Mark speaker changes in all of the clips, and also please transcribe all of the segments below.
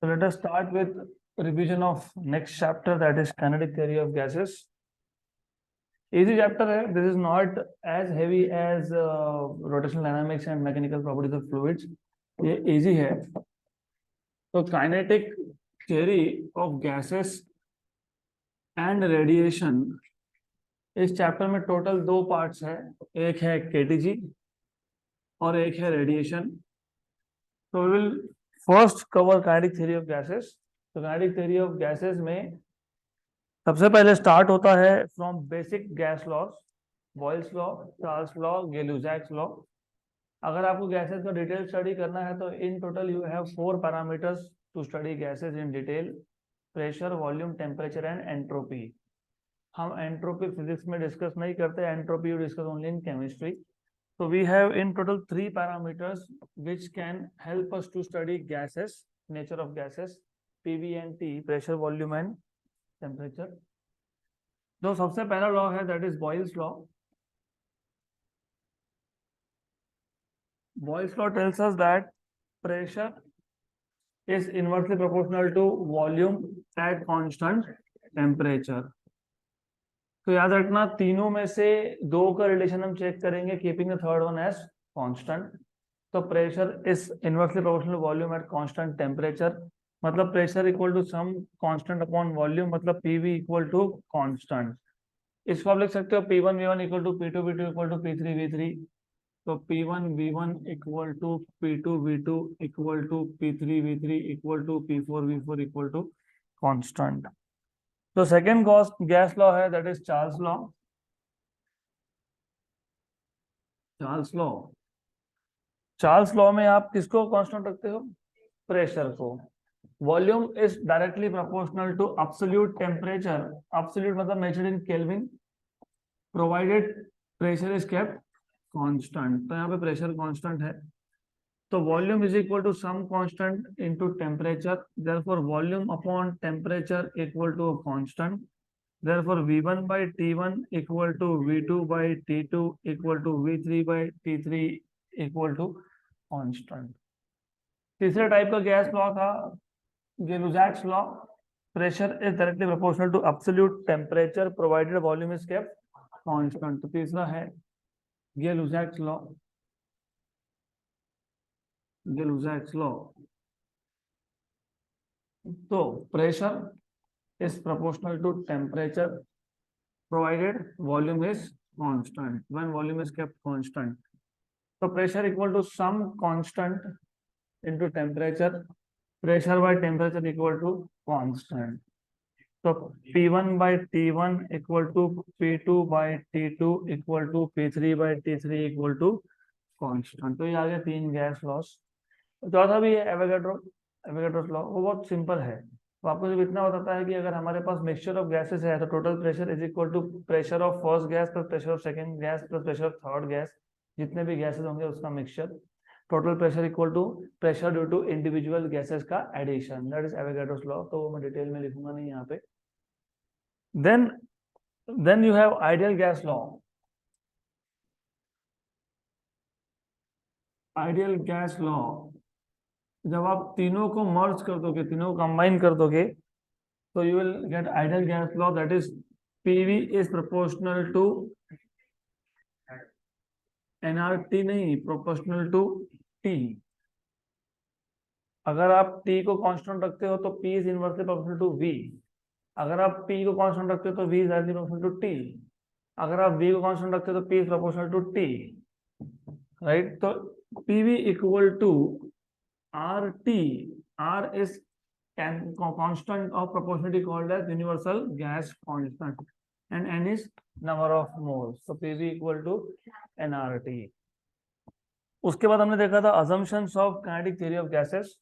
Speaker 1: So let us start with revision of next chapter, that is kinetic theory of gases. Easy chapter है. This is not as heavy as rotational dynamics and mechanical properties of fluids. ये easy है. तो kinetic theory of gases and radiation इस chapter में total 2 parts है. एक है KTG और एक है रेडिएशन. तो we will first cover kinetic theory of gases. तो काइनेटिक थ्योरी ऑफ गैसेस में सबसे पहले स्टार्ट होता है from basic gas laws, Boyle's law, Charles law, Gay Lussac's law. अगर आपको गैसेस का डिटेल स्टडी करना है तो in total you have 4 parameters to study gases in detail: pressure, volume, temperature and entropy. हम एंट्रोपी फिजिक्स में डिस्कस नहीं करते, entropy you discuss only in chemistry. So we have in total 3 parameters which can help us to study gases, nature of gases, PV and T, pressure, volume and temperature. जो सबसे पहला law है that is Boyle's law. Boyle's law tells us that pressure is inversely proportional to volume at constant temperature. तो याद रखना तीनों में से 2 का रिलेशन हम चेक करेंगे, keeping the third one as constant. तो pressure is inversely proportional volume at constant temperature, मतलब pressure equal to some constant upon volume, मतलब पीवी इक्वल टू कांस्टेंट. इसको आप लिख सकते हो P1 V1 equal to P2 V2 equal to P3 V3. तो P1 V1 equal to P2 V2 equal to P3 V3 equal to P4 V4 equal to constant. तो second gas law है that is Charles law. Charles law में आप किसको constant रखते हो? Pressure को. Volume is directly proportional to absolute temperature. Absolute मतलब measured in Kelvin, provided pressure is kept constant. तो यहाँ पे प्रेशर कांस्टेंट है. तो volume is equal to some constant into temperature, therefore volume upon temperature equal to constant. Therefore, V1 by T1 equal to V2 by T2 equal to V3 by T3 equal to constant. तीसरे type का gas law था Gay Lussac's law. Pressure is directly proportional to absolute temperature provided volume is kept constant. तो तीसरा है Gay Lussac's law. तो pressure is proportional to temperature provided volume is constant. When volume is kept constant, so pressure equal to some constant into temperature, pressure by temperature equal to constant. So P1 by T1 equal to P2 by T2 equal to P3 by T3 equal to constant. तो ये आ गया 3 gas laws. चौथा भी है Avogadro's law. वो बहुत simple है. तो आपको सिर्फ इतना बताता है कि अगर हमारे पास मिक्सचर ऑफ गैसेस है तो total pressure is equal to pressure of first gas plus pressure of second gas plus pressure of third gas, जितने भी गैसेस होंगे उसका mixture. Total pressure equal to pressure due to individual gases का addition, that is Avogadro's law. तो वो मैं detail में लिखूंगा नहीं यहाँ पे. Then you have ideal gas law. Ideal gas law जब आप तीनों को मर्ज कर दोगे, तीनों को कंबाइन कर दोगे, तो you will get ideal gas law that is PV is proportional to nRT, नहीं प्रोपोर्शनल टू T. अगर आप T को कांस्टेंट रखते हो तो P is inversely proportional to V. अगर आप P को कांस्टेंट रखते हो तो V is directly proportional to T. अगर आप V को कांस्टेंट रखते हो तो P is proportional to T, right. तो PV equal to RT. R is constant of proportionality called as universal gas constant, and N is number of moles. So PV equal to nRT. उसके बाद हमने देखा था assumptions of kinetic theory of gases.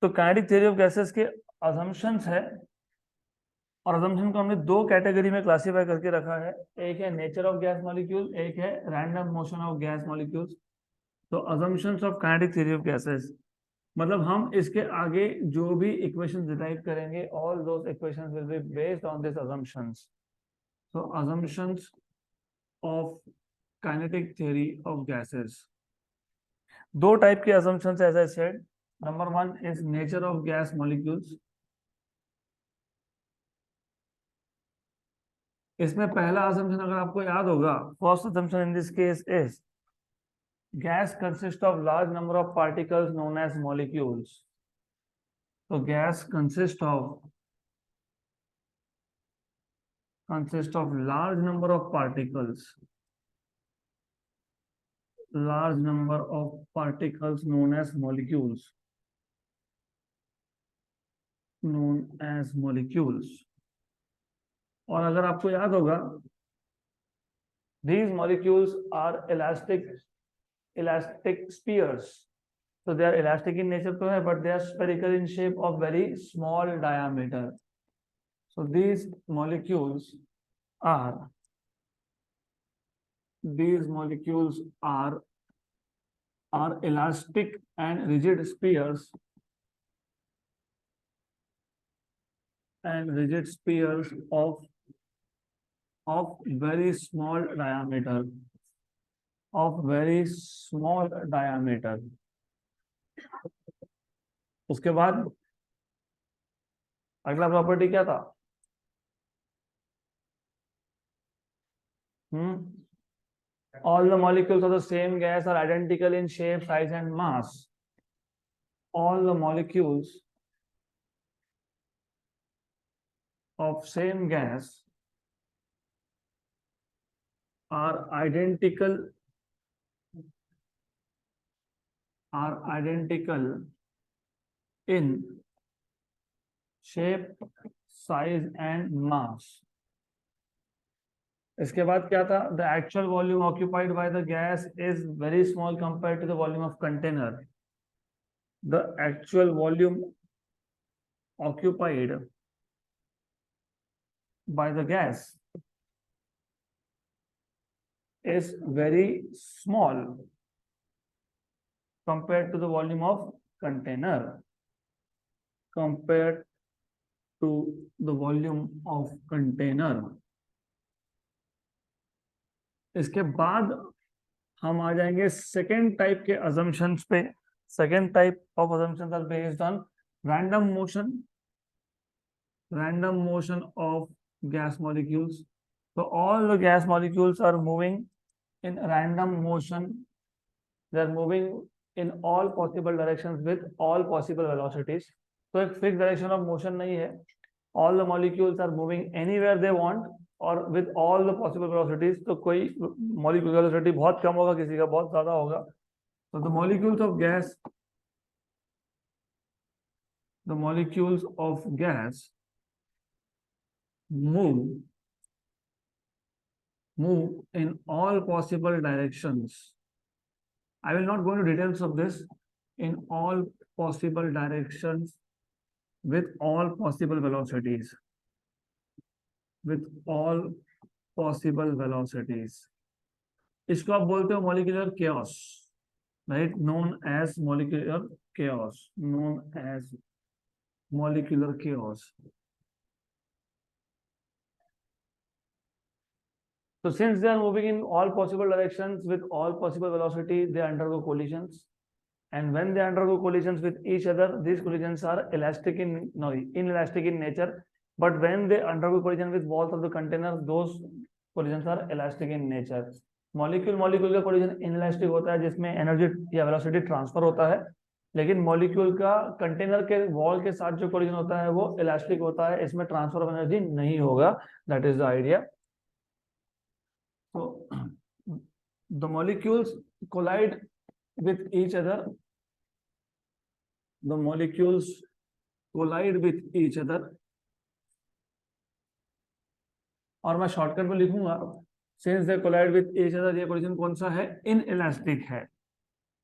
Speaker 1: तो kinetic theory of gases के assumptions है, और assumption को हमने 2 कैटेगरी में क्लासीफाई करके रखा है. एक है nature of gas molecule, एक है random motion of gas molecules. तो assumptions of kinetic theory of gases मतलब हम इसके आगे जो भी इक्वेशंस डिराइव करेंगे, all those equations will be based on this assumptions. So assumptions of kinetic theory of gases. 2 type के assumptions, as I said. Number one is nature of gas molecules. इसमें पहला assumption अगर आपको याद होगा, first assumption in this case is gas consists of large number of particles known as molecules. So gas consists of large number of particles known as molecules. और अगर आपको याद होगा, these molecules are elastic spheres. So they are elastic in nature तो है, but they are spherical in shape of very small diameter. So these molecules are elastic and rigid spheres of very small diameter. उसके बाद अगला property क्या था? All the molecules of the same gas are identical in shape, size and mass. All the molecules of same gas are identical in shape, size and mass. इसके बाद क्या था? The actual volume occupied by the gas is very small compared to the volume of container. The actual volume occupied by the gas is very small compared to the volume of container. इसके बाद हम आ जाएंगे second type के assumptions पे. Second type of assumptions are based on random motion of gas molecules. So all the gas molecules are moving in random motion. They are moving in all possible directions with all possible velocities. तो एक fix direction of motion नहीं है. All the molecules are moving anywhere they want और with all the possible velocities. तो कोई molecule velocity बहुत कम होगा, किसी का बहुत ज्यादा होगा. So the molecules of gas move in all possible directions. I will not go into details of this. In all possible directions with all possible velocities. इसको आप बोलते हो molecular chaos, right? Known as molecular chaos. So since they are moving in all possible directions with all possible velocity, they undergo collisions. And when they undergo collisions with each other, these collisions are inelastic in nature. But when they undergo collision with walls of the container, those collisions are elastic in nature. Molecule का collision inelastic होता है, जिसमें energy या velocity transfer होता है. लेकिन molecule का container के wall के साथ जो collision होता है वो elastic होता है, इसमें transfer of energy नहीं होगा. That is the idea. So the molecules collide with each other. और मैं शॉर्टकट में लिखूंगा, since they collide with each other, ये collision कौन सा है? Inelastic है.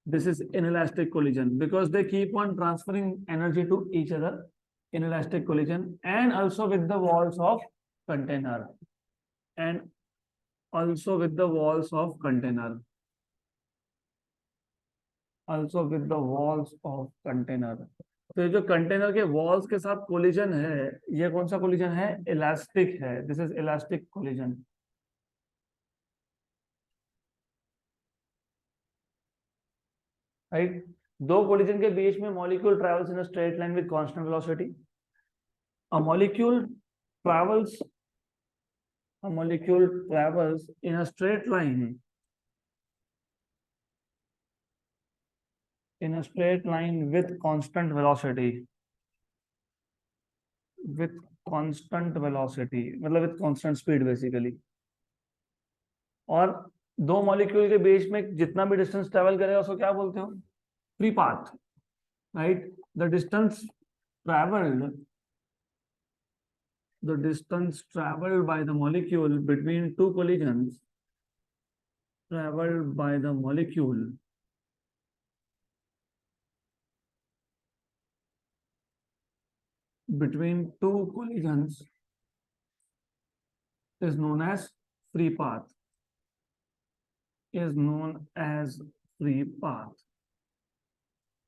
Speaker 1: This is inelastic collision because they keep on transferring energy to each other. Inelastic collision, and also with the walls of container. तो ये जो कंटेनर के walls के साथ कोलिजन है, ये कौन सा कोलिजन है? इलास्टिक है. This is elastic collision. Right. दो कोलिजन के बीच में molecule travels in a straight line with constant velocity. A molecule travels in a straight line with constant velocity. मतलब with constant speed basically. और दो molecule के बीच में जितना भी डिस्टेंस ट्रेवल करेगा उसको क्या बोलते हो? Free path, right? The distance traveled by the molecule between two collisions is known as free path.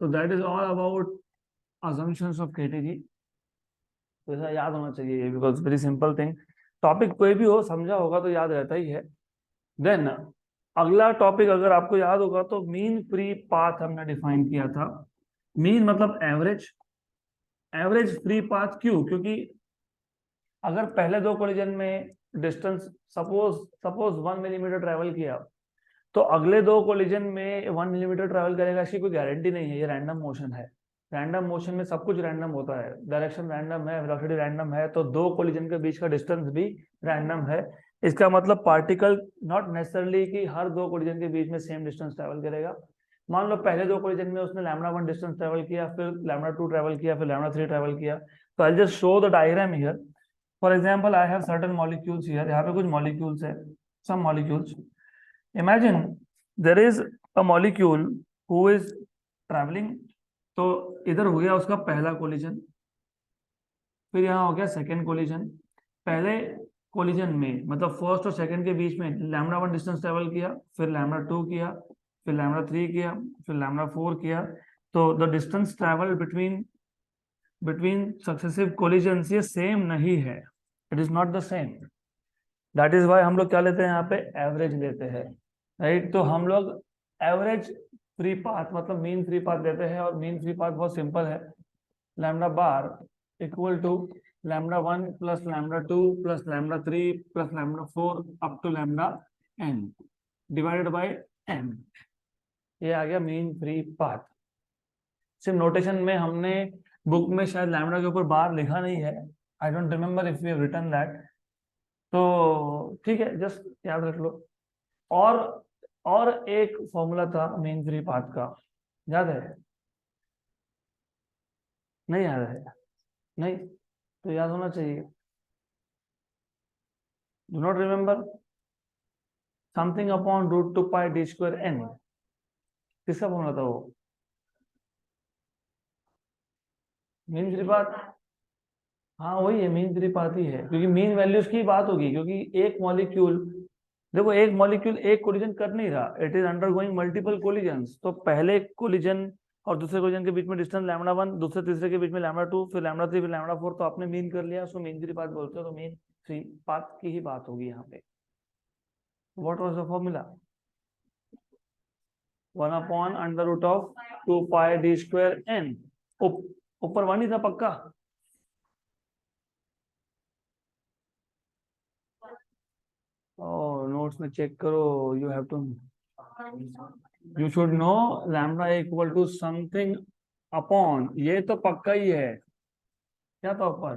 Speaker 1: So that is all about assumptions of KTG. तो ऐसा याद होना चाहिए, because very simple thing. Topic कोई भी हो, समझा होगा तो याद रहता ही है. देन अगला टॉपिक अगर आपको याद होगा तो मीन फ्री पाथ हमने डिफाइन किया था. मीन मतलब एवरेज फ्री पाथ. क्यों? क्योंकि अगर पहले दो कोलिजन में डिस्टेंस सपोज 1 मिलीमीटर ट्रेवल किया, तो अगले दो कोलिजन में 1 मिलीमीटर ट्रेवल करेगा, इसकी कोई गारंटी नहीं है. ये रैंडम मोशन है. रैंडम मोशन में सब कुछ रैंडम होता है. डायरेक्शन रैंडम है, वेलोसिटी रैंडम है, तो दो कोलिजन के बीच का डिस्टेंस भी रैंडम है. इसका मतलब पार्टिकल नॉट नेसेसरली कि हर दो कोलिजन के बीच में सेम डिस्टेंस ट्रेवल करेगा. मान लो पहले दो कोलिजन में उसने λ1 डिस्टेंस ट्रेवल किया, फिर λ2 ट्रेवल किया, फिर λ3 ट्रेवल किया. तो I just show the diagram here. For example I have certain molecules here. यहाँ पे कुछ मॉलिक्यूल्स है, some molecules. Imagine there is a molecule who is travelling. तो इधर हो गया उसका पहला कोलिजन, फिर यहाँ हो गया सेकेंड कोलिजन. पहले कोलिजन में मतलब फर्स्ट और सेकेंड के बीच में λ1 डिस्टेंस ट्रेवल किया, फिर λ2 किया, फिर λ3 किया, फिर λ4 किया. तो the distance travel between successive collisions ये सेम नहीं है. It is not the same. That is why हम लोग क्या लेते हैं यहाँ पे? एवरेज लेते हैं, राइट? तो हम लोग एवरेज फ्री पाथ मतलब मीन फ्री पाथ लेते हैं. और मीन फ्री पाथ बहुत सिंपल है. Lambda bar equal to λ1 plus λ2 plus λ3 plus λ4 up to λn divided by n. ये आ गया मीन फ्री पाथ. सिर्फ नोटेशन में हमने बुक में शायद लैम्डा के ऊपर बार लिखा नहीं है. I don't remember if we have written that. तो ठीक है, जस्ट याद रख लो. और एक फॉर्मूला था मीन फ्री पाथ का, याद है? नहीं याद है? नहीं तो याद होना चाहिए. Do not remember? Something upon √2πd²n. किसका फॉर्मूला था वो? Mean free path. हाँ वही है, मीन फ्री पाथ ही है. क्योंकि मीन वैल्यूज की बात होगी, क्योंकि एक मॉलिक्यूल, देखो एक मॉलिक्यूल एक कोलिजन कर नहीं रहा, it is undergoing multiple collisions. तो पहले कोलिजन और दूसरे कोलिजन के बीच में डिस्टेंस λ1, दूसरे तीसरे के बीच में λ2, फिर λ3, फिर λ4. तो आपने मीन कर लिया, उसको मीन फ्री पाथ बोलते हो. तो मीन फ्री पाथ की ही बात होगी यहाँ पे. What was the formula? 1/√2πd²n. ऊपर 1 ही था पक्का. नोट्स में चेक करो. You have to, you should know lambda equal to something upon. ये तो पक्का ही है. क्या था ऊपर?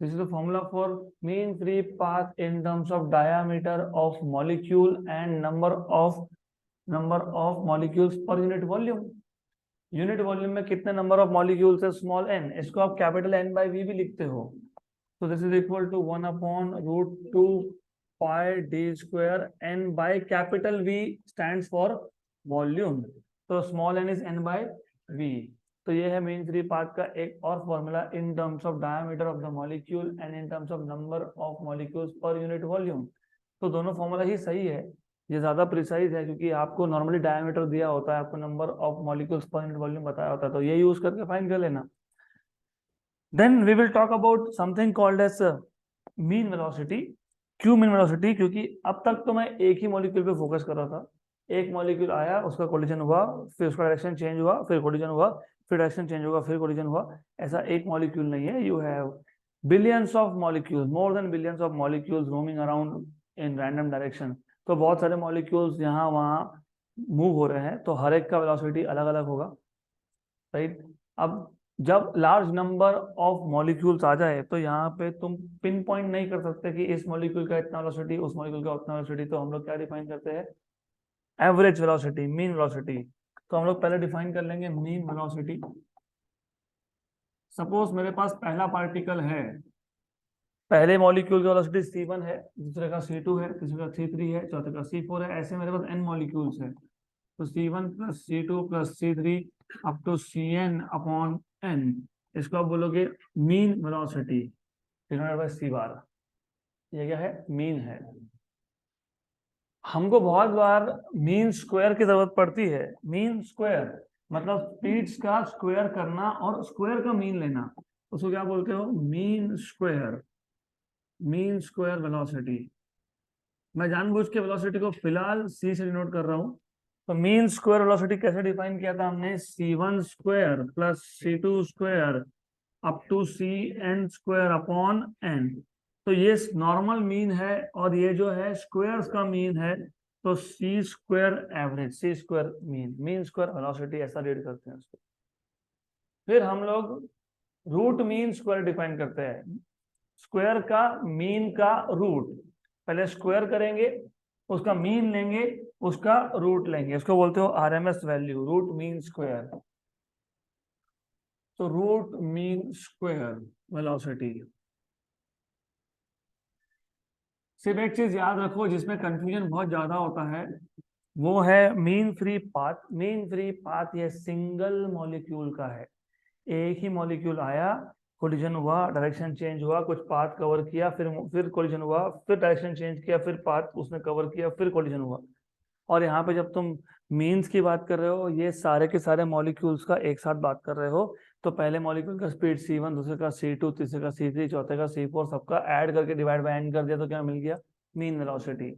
Speaker 1: This is the formula for mean free path in terms of diameter of molecule and number of molecules per unit volume. Unit volume में कितने नंबर ऑफ मॉलिक्यूल्स है? Small n. इसको आप कैपिटल N/V भी लिखते हो. So this is equal to 1/√2πd²n by capital V stands for volume. तो small n is n/v. तो ये है मीन फ्री पाथ का एक और formula in terms of diameter of the molecule and in terms of number of molecules per unit volume. तो दोनों formula ही सही है. ये ज्यादा प्रिसाइज है क्योंकि आपको नॉर्मली डायमीटर दिया होता है, आपको number of molecules per unit volume बताया होता है. तो ये यूज करके फाइंड कर लेना. Then we will talk about something called as mean velocity. क्यों mean velocity? क्योंकि अब तक तो मैं एक ही मॉलिक्यूल पे फोकस कर रहा था, एक मॉलिक्यूल आया, उसका कोलिजन हुआ, फिर उसका डायरेक्शन चेंज हुआ, फिर कोलिजन हुआ, फिर डायरेक्शन चेंज होगा, फिर कोलिजन हुआ। ऐसा एक मॉलिक्यूल नहीं है, you have billions of molecules, more than billions of molecules roaming around in random direction. तो बहुत सारे मॉलिक्यूल्स यहाँ वहाँ मूव हो रहे हैं, तो हर एक का वेलोसिटी अलग अलग होगा, राइट। अब जब लार्ज नंबर ऑफ मॉलिक्यूल्स आ जाए तो यहाँ पे तुम पिन पॉइंट नहीं कर सकते कि इस मॉलिक्यूल का इतना वेलोसिटी, उस मॉलिक्यूल का उतना वेलोसिटी। तो हम लोग क्या डिफाइन करते हैं? Average velocity, mean velocity. तो हम लोग पहले डिफाइन कर लेंगे मीन वेलोसिटी। सपोज मेरे पास पहला पार्टिकल है, पहले मॉलिक्यूल का वेलोसिटी c1 है, दूसरे का c2 है, तीसरे का c3 है, चौथे का c4 है, ऐसे मेरे पास n मॉलिक्यूल्स है। तो c1 plus c2 plus c3 up to cn upon n, इसको आप बोलोगे mean velocity denoted by c bar. ये क्या है? मीन है। हमको बहुत बार मीन स्क्वायर की जरूरत पड़ती है। मीन स्क्वायर मतलब स्पीड्स का स्क्वायर करना और स्क्वायर का मीन लेना, उसको क्या बोलते हो? Mean square, mean square velocity. मैं जानबूझ के वेलोसिटी को फिलहाल c से डिनोट कर रहा हूं। तो मीन स्क्वायर वेलोसिटी कैसे डिफाइन किया था हमने? c1 square plus c2 square up to cn square upon n। तो ये नॉर्मल मीन है और ये जो है स्क्वायर्स का मीन है। तो C square average, C square mean, mean square velocity, ऐसा रीड करते हैं उसको। फिर हम लोग रूट मीन स्क्वायर डिफाइन करते हैं। स्क्वायर का मीन का रूट, पहले स्क्वायर करेंगे, उसका मीन लेंगे, उसका रूट लेंगे, इसको बोलते हो RMS value, root mean square. तो रूट मीन स्क्वायर वेलोसिटी। सिर्फ एक चीज याद रखो जिसमें कंफ्यूजन बहुत ज्यादा होता है, वो है mean free path. Mean free path ये सिंगल मॉलिक्यूल का है। एक ही मॉलिक्यूल आया, कोलिजन हुआ, डायरेक्शन चेंज हुआ, कुछ पाथ कवर किया, फिर कोलिजन हुआ, फिर डायरेक्शन चेंज किया, फिर पाथ उसने कवर किया, फिर कोलिजन हुआ। और यहाँ पे जब तुम मीन्स की बात कर रहे हो, ये सारे के सारे मॉलिक्यूल्स का एक साथ बात कर रहे हो। तो पहले मॉलिक्यूल का स्पीड c1, दूसरे का c2, तीसरे का c3, चौथे का c4, सबका ऐड करके डिवाइड बाय n कर दिया तो क्या मिल गया? Mean velocity.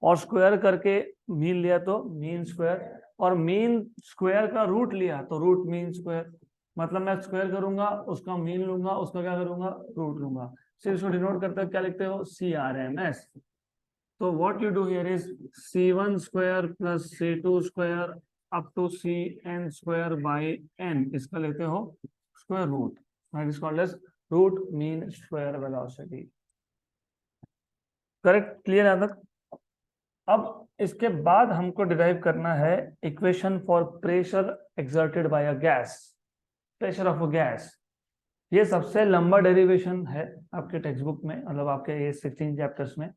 Speaker 1: और स्क्वायर करके मीन लिया तो मीन स्क्वायर, और मीन स्क्वायर का रूट लिया तो रूट मीन स्क्वायर। मतलब मैं स्क्वायर करूंगा, उसका मीन लूंगा, उसका क्या करूंगा? रूट लूंगा। सिर्फ इसको डिनोट करते हो क्या लिखते हो? CRMS। तो what you do here is c1 square plus c2 square up to cn square by n, इसका लेते हो square root, that is called as root mean square velocity. Correct? Clear है तक? अब इसके बाद हमको डिराइव करना है equation for pressure exerted by a gas, pressure of a gas. ये सबसे लंबा डेरिवेशन है आपके टेक्स्ट बुक में, मतलब आपके ये 16 चैप्टर्स में।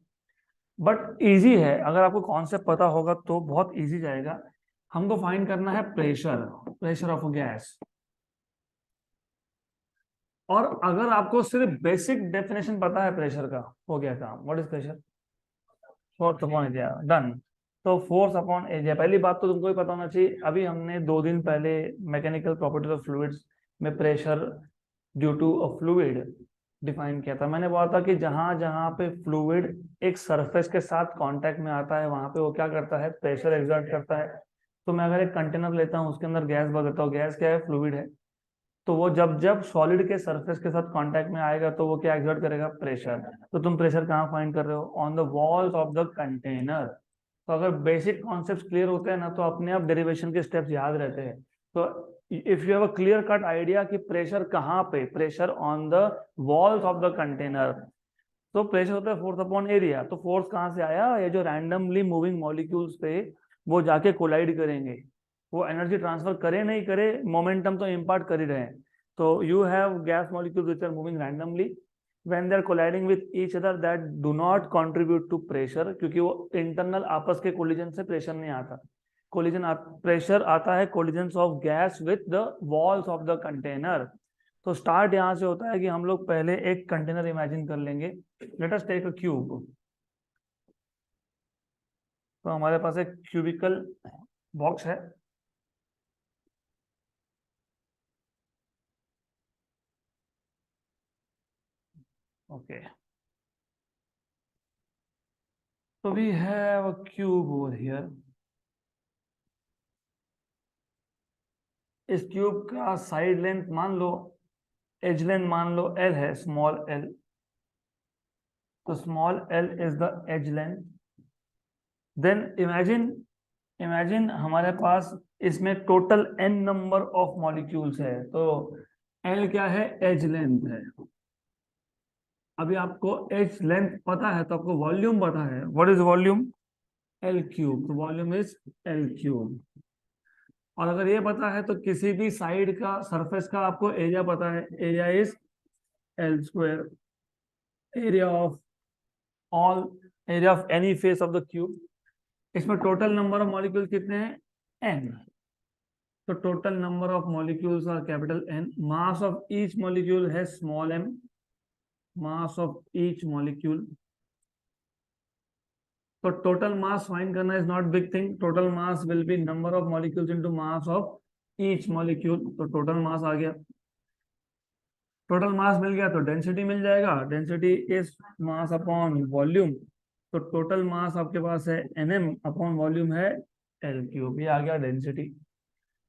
Speaker 1: बट इजी है, अगर आपको कॉन्सेप्ट पता होगा तो बहुत इजी जाएगा। हमको फाइंड करना है pressure, pressure of a gas. और अगर आपको सिर्फ बेसिक डेफिनेशन पता है प्रेशर का, हो गया काम। What is pressure? Force upon area, done. तो फोर्स अपॉन एरिया, पहली बात तो तुमको ही पता होना चाहिए। अभी हमने 2 दिन पहले मैकेनिकल प्रॉपर्टीज ऑफ फ्लूइड्स में pressure due to a fluid define किया था। मैंने बोला था कि जहां जहां पे फ्लूइड एक सरफेस के साथ कांटेक्ट में आता है, वहां पे वो क्या करता है? प्रेशर एक्सर्ट करता है। तो मैं अगर एक कंटेनर लेता हूँ, उसके अंदर गैस भर देता हूँ, गैस क्या है? फ्लूइड है। तो वो जब जब सॉलिड के सरफेस के साथ कांटेक्ट में आएगा तो वो क्या एक्सर्ट करेगा? प्रेशर। तो तुम प्रेशर कहाँ फाइंड कर रहे हो? On the walls of the container. तो अगर बेसिक कॉन्सेप्ट क्लियर होते हैं ना, तो अपने आप डेरिवेशन के स्टेप्स याद रहते हैं। तो if you have a clear cut idea कि प्रेशर कहाँ पे, pressure on the walls of the container, तो प्रेशर होता है फोर्स अपॉन एरिया। तो फोर्स कहाँ से आया? ये जो रैंडमली मूविंग मॉलिक्यूल्स पे वो जाके कोलाइड करेंगे, वो एनर्जी ट्रांसफर करे नहीं करे, मोमेंटम तो इम्पार्ट कर ही रहे हैं। तो you have gas molecules which are moving randomly, when they are colliding with each other that do not contribute to pressure, क्योंकि वो इंटरनल आपस के कोलिजन से प्रेशर नहीं आता। प्रेशर आता है collision of gas with the walls of the container. तो स्टार्ट यहाँ से होता है कि हम लोग पहले एक कंटेनर इमेजिन कर लेंगे। Let us take a cube. तो हमारे पास एक क्यूबिकल बॉक्स है। Okay, so we have a cube over here. इस क्यूब का साइड लेंथ मान लो, एज लेंथ मान लो एल है, स्मॉल एल, तो small L is the edge length. Then imagine हमारे पास इसमें total n number of molecules है, तो L क्या है, एज लेंथ है। अभी आपको एज लेंथ पता है तो आपको वॉल्यूम पता है, what is volume, L cube, तो वॉल्यूम इज L क्यूब। और अगर ये पता है तो किसी भी साइड का सरफेस का आपको एरिया पता है, area is L square, area of all, area of any face of the cube. इसमें टोटल नंबर ऑफ मॉलिक्यूल कितने हैं, n, तो total number of molecules are capital N, mass of each molecule है small m, mass of each molecule. तो total mass find करना is not big thing, total mass will be number of molecules into mass of each molecule, तो total mass आ गया। Total mass मिल गया तो density मिल जाएगा, density is mass upon volume, तो total मास आपके पास है nm अपॉन वॉल्यूम है L क्यूब, ये आ गया डेंसिटी।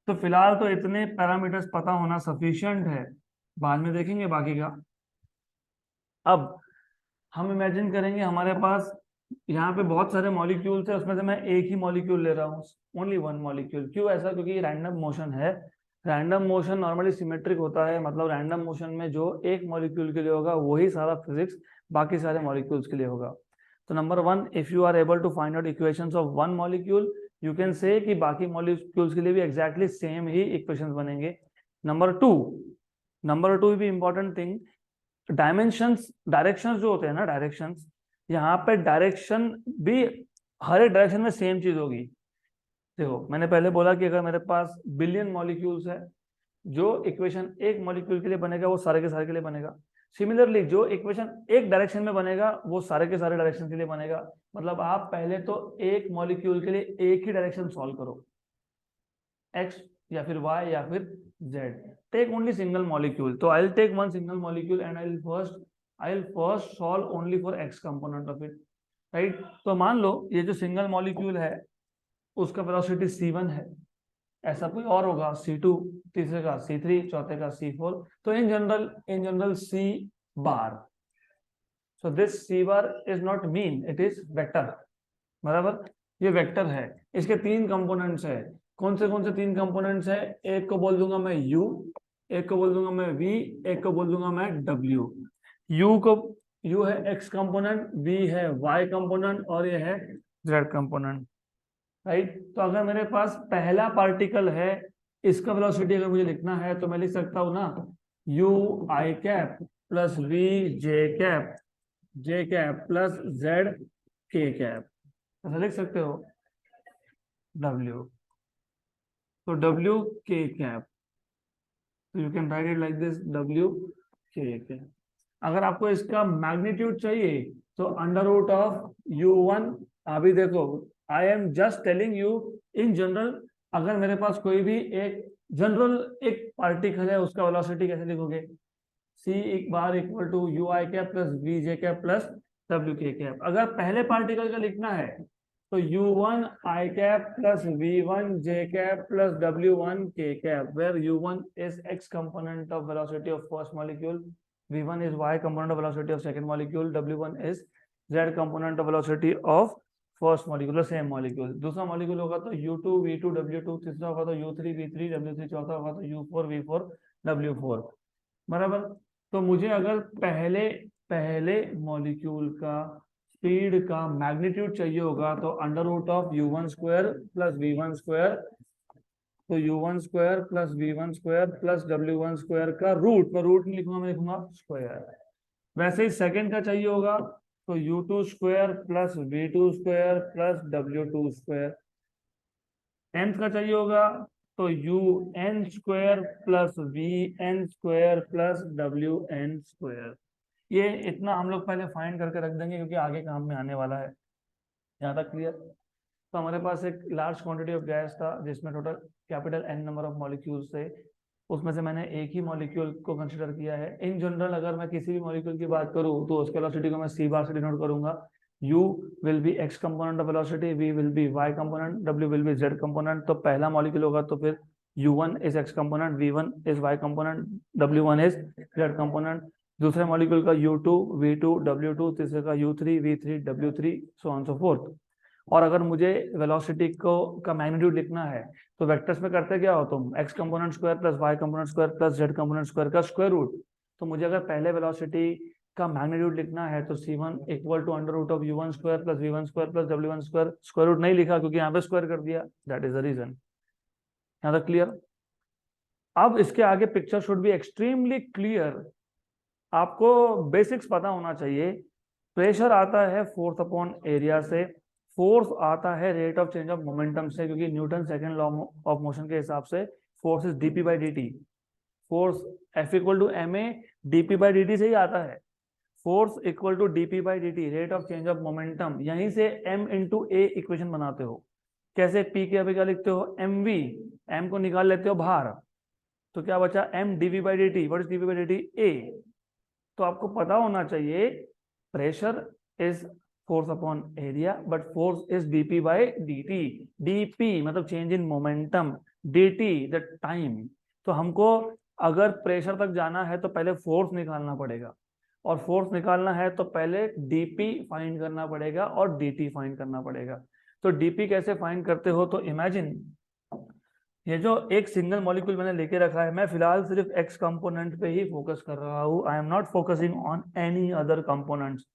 Speaker 1: तो फिलहाल तो इतने पैरामीटर्स पता होना सफिशिएंट है, बाद में देखेंगे बाकी का। अब हम इमेजिन करेंगे हमारे पास यहाँ पे बहुत सारे मॉलिक्यूल्स है, उसमें से मैं एक ही मॉलिक्यूल ले रहा हूँ, ओनली वन मॉलिक्यूल। क्यों ऐसा, क्योंकि रैंडम मोशन है। रैंडम मोशन नॉर्मली सिमेट्रिक होता है, मतलब रैंडम मोशन में जो एक मॉलिक्यूल के लिए होगा वही सारा फिजिक्स बाकी सारे मॉलिक्यूल्स के लिए होगा। तो number one, if you are able to find out equations of one molecule, you can say कि बाकी मॉलिक्यूल्स के लिए भी एग्जैक्टली सेम ही इक्वेशंस बनेंगे। नंबर टू भी इंपॉर्टेंट थिंग, डायमेंशंस, डायरेक्शंस जो होते हैं ना, डायरेक्शंस, यहाँ पे डायरेक्शन भी हर एक डायरेक्शन में सेम चीज होगी। देखो मैंने पहले बोला कि अगर मेरे पास बिलियन मॉलिक्यूल्स है, जो इक्वेशन एक मॉलिक्यूल के लिए बनेगा वो सारे के सारे के लिए बनेगा। सिमिलरली जो इक्वेशन एक डायरेक्शन में बनेगा वो सारे के सारे डायरेक्शन के लिए बनेगा। मतलब आप पहले तो एक मॉलिक्यूल के लिए एक ही डायरेक्शन सॉल्व करो, एक्स या फिर वाई या फिर Z, take only single molecule. तो I will take one single molecule and I will first solve only for X component of it, right. तो मान लो ये जो सिंगल मॉलिक्यूल है उसका वेलोसिटी c1 है, ऐसा कोई और होगा c2, तीसरे का c3, चौथे का c4, तो in general c bar. So this c bar is not mean, it is vector, बराबर, ये वेक्टर है। इसके तीन कंपोनेंट्स है, कौन से तीन कंपोनेंट्स है, एक को बोल दूंगा मैं u, एक को बोल दूंगा मैं v, एक को बोल दूंगा मैं w। u है x कंपोनेंट, v है y कंपोनेंट और ये है z कंपोनेंट, राइट। तो अगर मेरे पास पहला पार्टिकल है, इसका वेलोसिटी अगर मुझे लिखना है तो मैं लिख सकता हूं ना, u i cap plus v j cap plus z k cap, ऐसा लिख सकते हो w, तो w k कैप, तो you can write it like this w k cap. अगर आपको इसका मैग्नीट्यूड चाहिए तो अंडर रूट ऑफ u1, अभी देखो I am just telling you in general, अगर मेरे पास कोई भी एक जनरल एक पार्टिकल है उसका वेलोसिटी कैसे लिखोगे, c एक बार equal to u i cap plus v j cap plus डब्ल्यू के कैप। अगर पहले पार्टिकल का लिखना है तो u1 i cap plus v1 j cap plus w1 k cap, where u1 is x component of velocity of first molecule, v1 is y component of velocity of second molecule, w1 is z component of velocity of first molecule, same molecule. दूसरा molecule होगा तो u2 v2 w2, तीसरा होगा तो u3 v3 w3, चौथा होगा तो u4 v4 w4, बराबर। तो मुझे अगर पहले मॉलिक्यूल का स्पीड का मैग्नीट्यूड चाहिए होगा तो under root of u1 square plus v1 square, तो u1 square plus v1 square plus w1 square का रूट, पर रूट नहीं लिखूंगा, मैं लिखूंगा स्क्वायर। वैसे ही सेकंड का चाहिए होगा तो u2 square plus v2 square plus w2 square. nth का चाहिए होगा तो un square plus vn square plus wn square. ये इतना हम लोग पहले फाइंड करके रख देंगे क्योंकि आगे काम में आने वाला है। यहाँ तक क्लियर। तो हमारे पास एक लार्ज क्वांटिटी ऑफ गैस था जिसमें total capital n number of molecules थे, उसमें से मैंने एक ही मॉलिक्यूल को कंसीडर किया है। इन जनरल अगर मैं किसी भी मॉलिक्यूल की बात करूं तो उसके वेलोसिटी को मैं c बार से डिनोट करूंगा। u will be x component of velocity, v will be y component, w will be z component. तो पहला मॉलिक्यूल होगा तो फिर U1 is x component, V1 is y component, W1 is z component, दूसरे molecule का U2, V2, W2, तीसरे का U3, V3, W3, so on so forth। और अगर मुझे वेलोसिटी को का मैग्नीट्यूड लिखना है तो वेक्टर्स में करते क्या हो तुम, x component square plus y component square plus z component square का स्क्वायर रूट। तो मुझे अगर पहले वेलोसिटी का मैग्नीट्यूड लिखना है तो C1 equal to under root of U1 square plus V1 square plus W1 square, square root नहीं लिखा क्योंकि यहाँ पे स्क्वायर कर दिया, दैट इज द रीजन। यहाँ तक क्लियर? अब इसके आगे picture should be extremely clear. आपको बेसिक्स पता होना चाहिए। प्रेशर आता है फोर्स अपॉन एरिया से, फोर्स आता है rate of change of momentum से, क्योंकि Newton second law of motion के हिसाब से force is dp by dt। Force F equal to ma dp by dt से ही आता है। Force equal to dp by dt, rate of change of momentum, यहीं से m इंटू a इक्वेशन बनाते हो। कैसे? p के अभी क्या लिखते हो, mv, m को निकाल लेते हो बाहर, तो क्या बचा m dv by dt। What is dv by dt? a। तो आपको पता होना चाहिए pressure is force upon area, but force is dp by dt। dp मतलब change in momentum, dt the time. तो हमको अगर प्रेशर तक जाना है तो पहले फोर्स निकालना पड़ेगा, और फोर्स निकालना है तो पहले dp फाइंड करना पड़ेगा और dt फाइंड करना पड़ेगा। तो dp कैसे फाइंड करते हो? तो इमेजिन ये जो एक सिंगल मॉलिक्यूल मैंने लेके रखा है, मैं फिलहाल सिर्फ एक्स कंपोनेंट पे ही फोकस कर रहा हूँ, I am not focusing on any other components.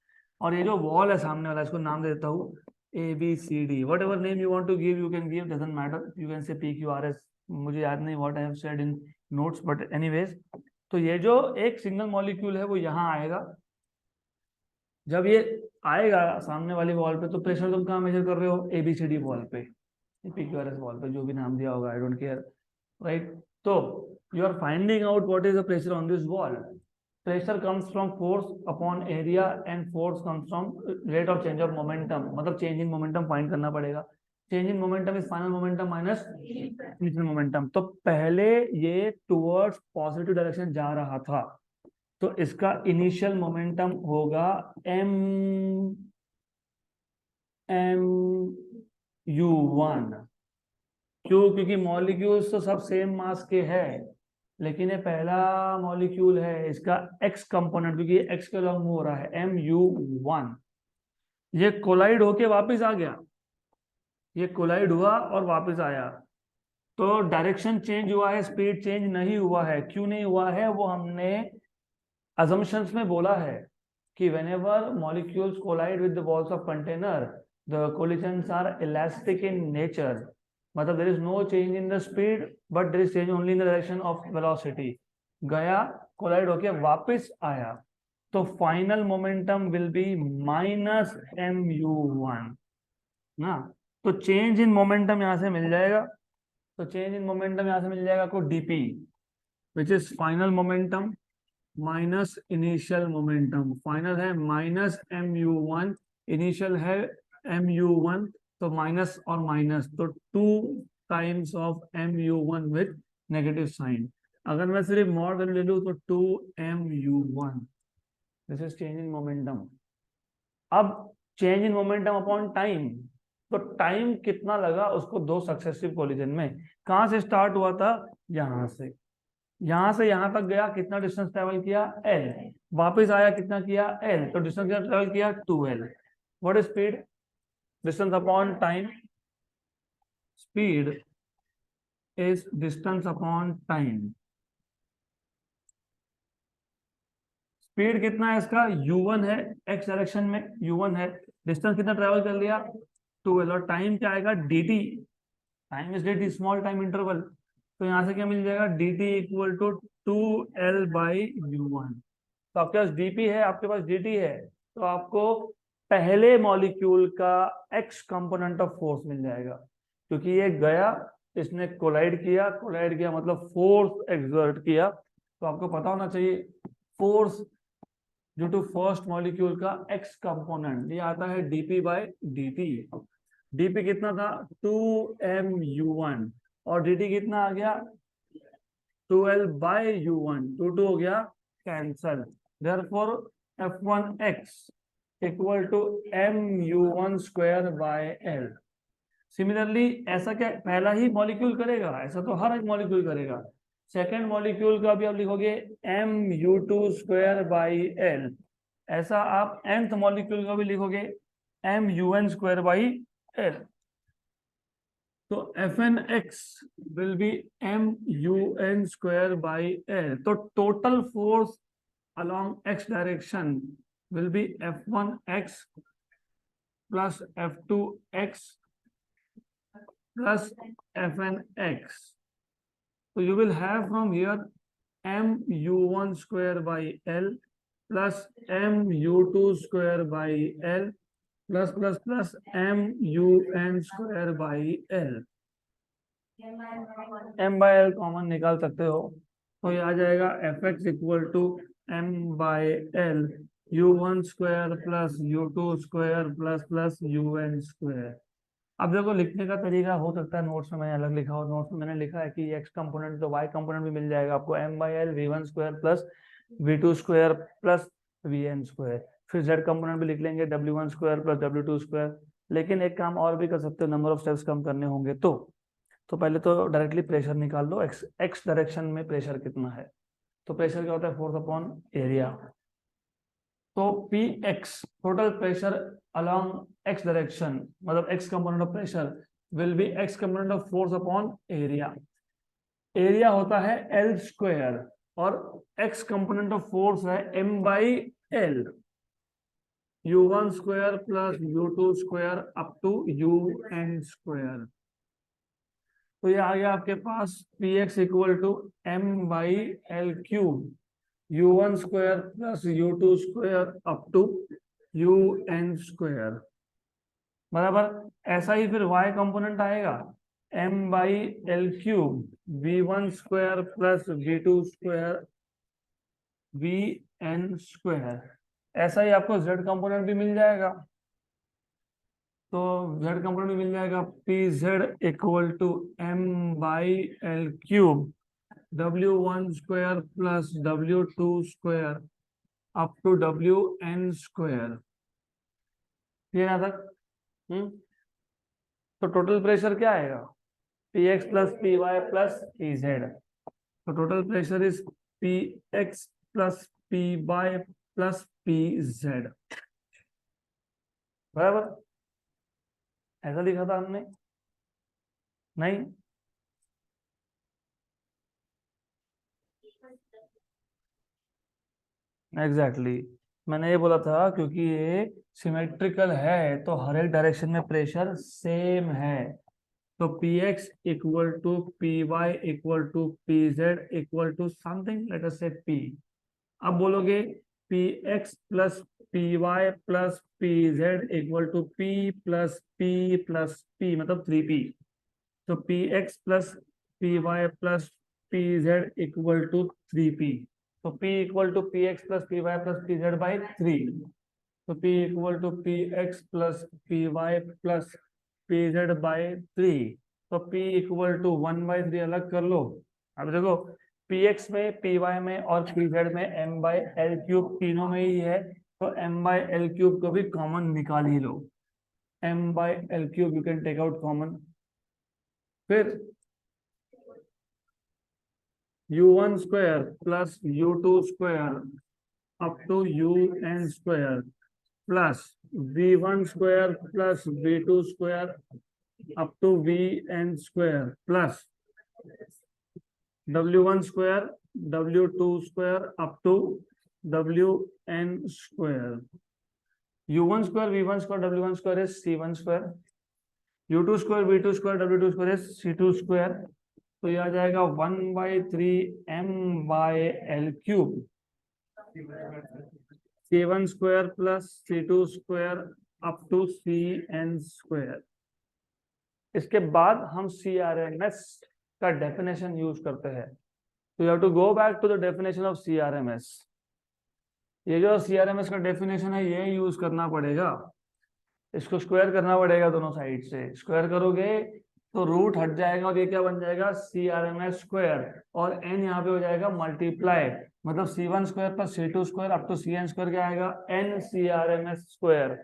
Speaker 1: और ये जो वॉल है सामने वाला, इसको नाम दे देता हूँ ABCD, whatever name you want to give you can give, doesn't matter, you can say PQRS, मुझे याद नहीं what I have said in notes, but anyways. तो ये जो एक सिंगल मॉलिक्यूल है वो यहाँ आएगा। जब ये आएगा सामने वाली वॉल पे, तो प्रेशर तुम कहाँ मेजर कर रहे हो? ABCD वॉल पे, PQRS वॉल पे, जो भी नाम दिया होगा, आई डोंट केयर, राइट? तो you are finding out what is the pressure on this wall. Pressure comes from force upon area and force comes from rate of change of momentum, मतलब change in momentum find करना पड़ेगा। change in momentum is final momentum minus initial momentum। तो पहले ये towards positive direction जा रहा था, तो इसका initial momentum होगा mu1। क्यों? क्योंकि मॉलिक्यूल्स तो सब सेम मास के हैं, लेकिन ये पहला मॉलिक्यूल है, इसका x कंपोनेंट, क्योंकि ये x के लॉन्ग मूव हो रहा है, mu1। ये कोलाइड होके वापस आ गया, ये कोलाइड हुआ और वापस आया, तो डायरेक्शन चेंज हुआ है, स्पीड चेंज नहीं हुआ है। क्यों नहीं हुआ है? वो हमने assumptions में बोला है कि whenever molecules collide with the walls of container, the collisions are elastic in nature। मतलब there is no change in the speed, but there is change only in the direction of velocity। गया, collide होके वापस आया, तो final momentum will be minus mu1 ना। तो change in momentum यहां से मिल जाएगा, तो चेंज इन मोमेंटम यहां से मिल जाएगा आपको dp, which is final momentum minus initial momentum. Final है माइनस mu1, इनिशियल है mu1, तो माइनस और माइनस, तो 2 times of mu1 with negative sign. अगर मैं सिर्फ मॉड वैल्यू ले लूं तो 2mu1, this is change in momentum. अब change in momentum upon time, तो टाइम कितना लगा उसको दो सक्सेसिव कोलिजन में। कहां से स्टार्ट हुआ था? यहां से, यहां से यहां तक गया, कितना डिस्टेंस ट्रेवल किया? L। वापस आया, कितना किया? L। तो डिस्टेंस कितना ट्रेवल किया? 2L। What is speed? Distance upon time, speed is distance upon time. Speed कितना है इसका? u1 है, x डायरेक्शन में u1 है, डिस्टेंस कितना ट्रेवल कर लिया? 2L। और टाइम क्या आएगा? dt, time is dt, small time interval. तो यहां से क्या मिल जाएगा? dt equal to 2L by u1। तो आपके पास dp है, आपके पास dt है, तो आपको पहले मॉलिक्यूल का x कंपोनेंट ऑफ फोर्स मिल जाएगा, क्योंकि ये गया, इसने कोलाइड किया, कोलाइड किया मतलब फोर्स एक्सर्ट किया। तो आपको पता होना चाहिए force due to first molecule का x कंपोनेंट, ये आता है dp बाई dt। dp कितना था? 2mu1, और dt कितना आ गया? 2L बाई u1, 2 हो गया cancel. Therefore F1x equal to mu1 square by L। Similarly ऐसा क्या पहला ही मॉलिक्यूल करेगा? ऐसा तो हर एक मॉलिक्यूल करेगा। सेकेंड मॉलिक्यूल का भी आप लिखोगे mu2 / L। ऐसा आप nth मॉलिक्यूल का भी लिखोगे mu(n)2 / L। तो Fnx will be mu(n)2 / L। तो total force along x direction will be F1x plus F2x plus Fnx. So you will have from here mu(1)2 / L plus mu(2)2 / L plus mu(n)2 / L। m/L common निकाल सकते हो, तो ये आ जाएगा Fx equal to m/L u1 square plus u2 square plus un square. अब देखो लिखने का तरीका हो सकता है नोट्स में मैंने अलग लिखा हो। नोट्स में मैंने लिखा है कि x कंपोनेंट तो y कंपोनेंट भी मिल जाएगा आपको m/L v1 square plus v2 square plus vn square. फिर z कंपोनेंट भी लिख लेंगे w1 square plus w2 square. लेकिन एक काम और भी कर सकते हो, नंबर ऑफ स्टेप्स कम करने होंगे तो पहले तो डायरेक्टली प्रेशर निकाल लो, एक्स डायरेक्शन में प्रेशर कितना है। तो प्रेशर क्या होता है? Force upon area. तो P X total pressure along X direction, मतलब X component of pressure will be X component of force upon area. Area होता है एल स्क्वायर और एक्स कंपोनेंट ऑफ फोर्स है m/L u1 square plus u2 square up to un square. तो ये आ गया आपके पास px equal to m/L³ u1 square plus u2 square up to un square बराबर। ऐसा ही फिर y कंपोनेंट आएगा m/L³ v1 square plus v2 square vn square. ऐसा ही आपको z कंपोनेंट भी मिल जाएगा। तो z कंपोनेंट भी मिल जाएगा pz equal to m/L³ w1 square plus w2 square up to wn square. ये ना तक तो टोटल प्रेशर क्या आएगा? px plus py plus pz। तो total pressure is px plus py plus pz बराबर। ऐसा लिखा था हमने? नहीं, एग्जैक्टली मैंने ये बोला था क्योंकि ये सिमेट्रिकल है तो हर एक डायरेक्शन में प्रेशर सेम है। तो px equal to py equal to pz equal to something let us say p। अब बोलोगे px plus py plus pz equal to p plus p मतलब 3p। तो px plus py plus pz equal to 3p। तो p equal to px plus py plus pz by 3। तो p equal to px plus py plus pz by 3। तो p equal to 1/3 अलग कर लो। अब देखो px में py में और pz में m/L³ तीनों में ही है, तो m/L³ को भी कॉमन निकाल ही लो। m/L³ you can take out common. फिर u1 square plus u2 square up to un square plus v1 square plus v2 square up to vn square plus w1 square w2 square up to wn square. u1 square v1 square w1 square is c1 square, u2 square v2 square w2 square is c2 square. तो ये आ जाएगा 1/3 m/L³ c1 square plus c2 square up to cn square. इसके बाद हम CRMS का definition use करते हैं। तो you have to go back to the definition of CRMS। ये जो CRMS का डेफिनेशन है ये यूज करना पड़ेगा। इसको स्क्वायर करना पड़ेगा दोनों साइड से। स्क्वायर करोगे तो रूट हट जाएगा और ये क्या बन जाएगा? CRMS स्क्वायर और n यहाँ पे हो जाएगा मल्टीप्लाई, मतलब c1 square plus c2 square up to cn square क्या आएगा? n CRMS square.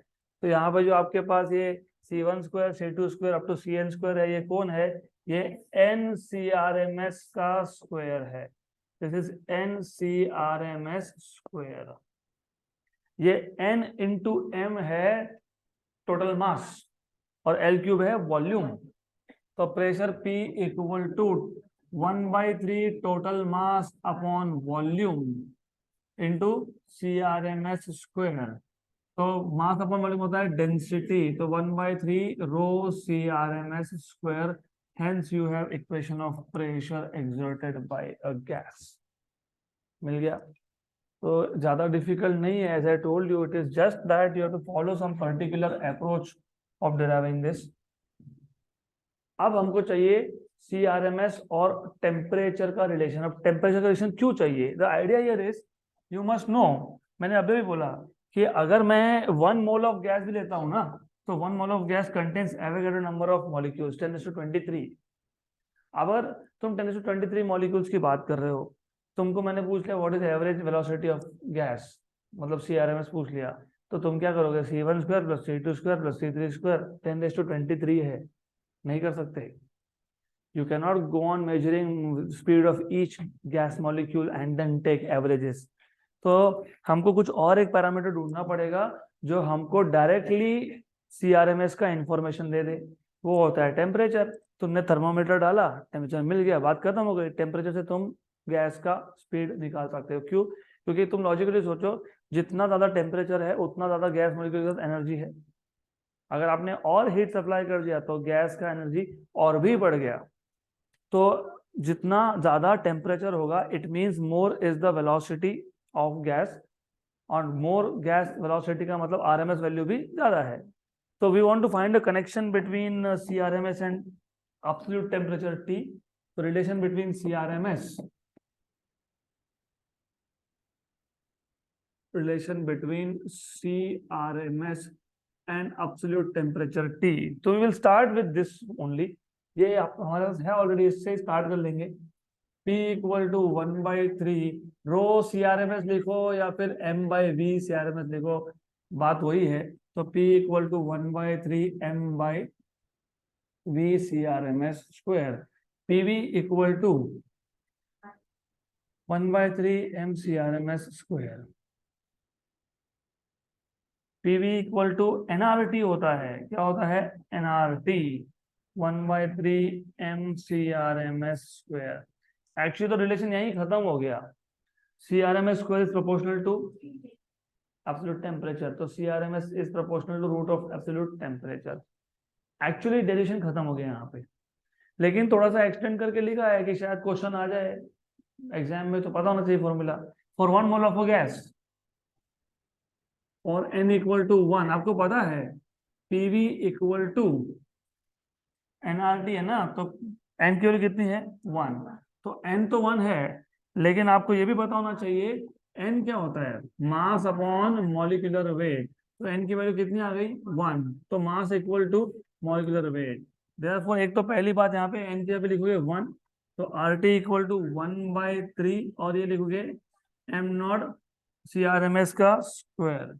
Speaker 1: तो यहाँ पे जो आपके पास ये C1 square C2 square up to Cn square है, ये कौन है? ये NCRMS का स्क्वायर है। This is NCRMS square. ये N इंटू M है टोटल मास और L क्यूब है वॉल्यूम। तो pressure P equal to 1/3 total mass upon volume into CRMS square. तो मास अपॉन वॉल्यूम होता है डेंसिटी, तो 1/3 rho CRMS square. Hence you have equation of pressure exerted by a gas. मिल गया। तो ज्यादा डिफिकल्ट नहीं है, as I told you, it is just that you have to follow some particular approach of deriving this. अब हमको चाहिए CRMS और टेम्परेचर का रिलेशन। अब टेम्परेचर का रिलेशन क्यों चाहिए? The idea here is, you must know, मैंने अभी भी बोला कि अगर मैं 1 मोल ऑफ गैस भी लेता हूं ना, तो 1 mole of gas contains Avogadro number of molecules 10⁻23। अगर तुम 10⁻23 मॉलिक्यूल्स की बात कर रहे हो, तुमको मैंने पूछ लिया what is average velocity of gas, मतलब CRMS पूछ लिया, तो तुम क्या करोगे? C1 square plus C2 square plus C3 square 10⁻23 है। नहीं कर सकते। You cannot go on measuring speed of each gas molecule and then take averages. तो हमको कुछ और एक पैरामीटर ढूंढना पड़ेगा जो हमको डायरेक्टली CRMS का इंफॉर्मेशन दे दे। वो होता है टेम्परेचर। तुमने थर्मोमीटर डाला, टेम्परेचर मिल गया, बात खत्म हो गई। टेम्परेचर से तुम गैस का स्पीड निकाल सकते हो। क्यों? क्योंकि तुम लॉजिकली सोचो, जितना ज्यादा टेम्परेचर है उतना ज्यादा गैस मॉलिक्यूल के साथ एनर्जी है। अगर आपने और हीट सप्लाई कर दिया तो गैस का एनर्जी और भी बढ़ गया। तो जितना ज्यादा टेम्परेचर होगा, it means more is the velocity of gas, और मोर गैस वेलोसिटी का मतलब RMS वैल्यू भी ज्यादा है। तो we want to find a connection between CRMS and absolute temperature T। तो relation between CRMS, relation between CRMS and absolute temperature T। तो we will start with this only। ये आप हमारे पास है ऑलरेडी, इससे स्टार्ट कर लेंगे। P equal to 1/3 rho CRMS लिखो या फिर M/V CRMS लिखो, बात वही है। तो P equal to 1/3 M/V CRMS square. PV equal to 1/3 M CRMS square. PV equal to NRT होता है। क्या होता है? NRT 1/3 MCRMS square. एक्चुअली तो रिलेशन यही खत्म हो गया। CRMS square is proportional to absolute temperature, तो CRMS is proportional to root of absolute temperature. Actually derivation खत्म हो गया यहाँ पे, लेकिन थोड़ा सा एक्सटेंड करके लिखा है कि शायद क्वेश्चन आ जाए एग्जाम में, तो पता होना चाहिए formula. For 1 mole of gas और N इक्वल टू 1, आपको पता है PV इक्वल टू NRT है ना, तो N की वैल्यू कितनी है? 1। तो N तो 1 है, लेकिन आपको ये भी पता होना चाहिए N क्या होता है? Mass upon molecular weight. तो N की वैल्यू कितनी आ गई? 1। तो mass equal to molecular weight. Therefore एक तो पहली बात यहाँ पे N की जगह लिखोगे 1, तो RT इक्वल टू 1/3, और ये लिखोगे M0 CRMS का स्क्वायर।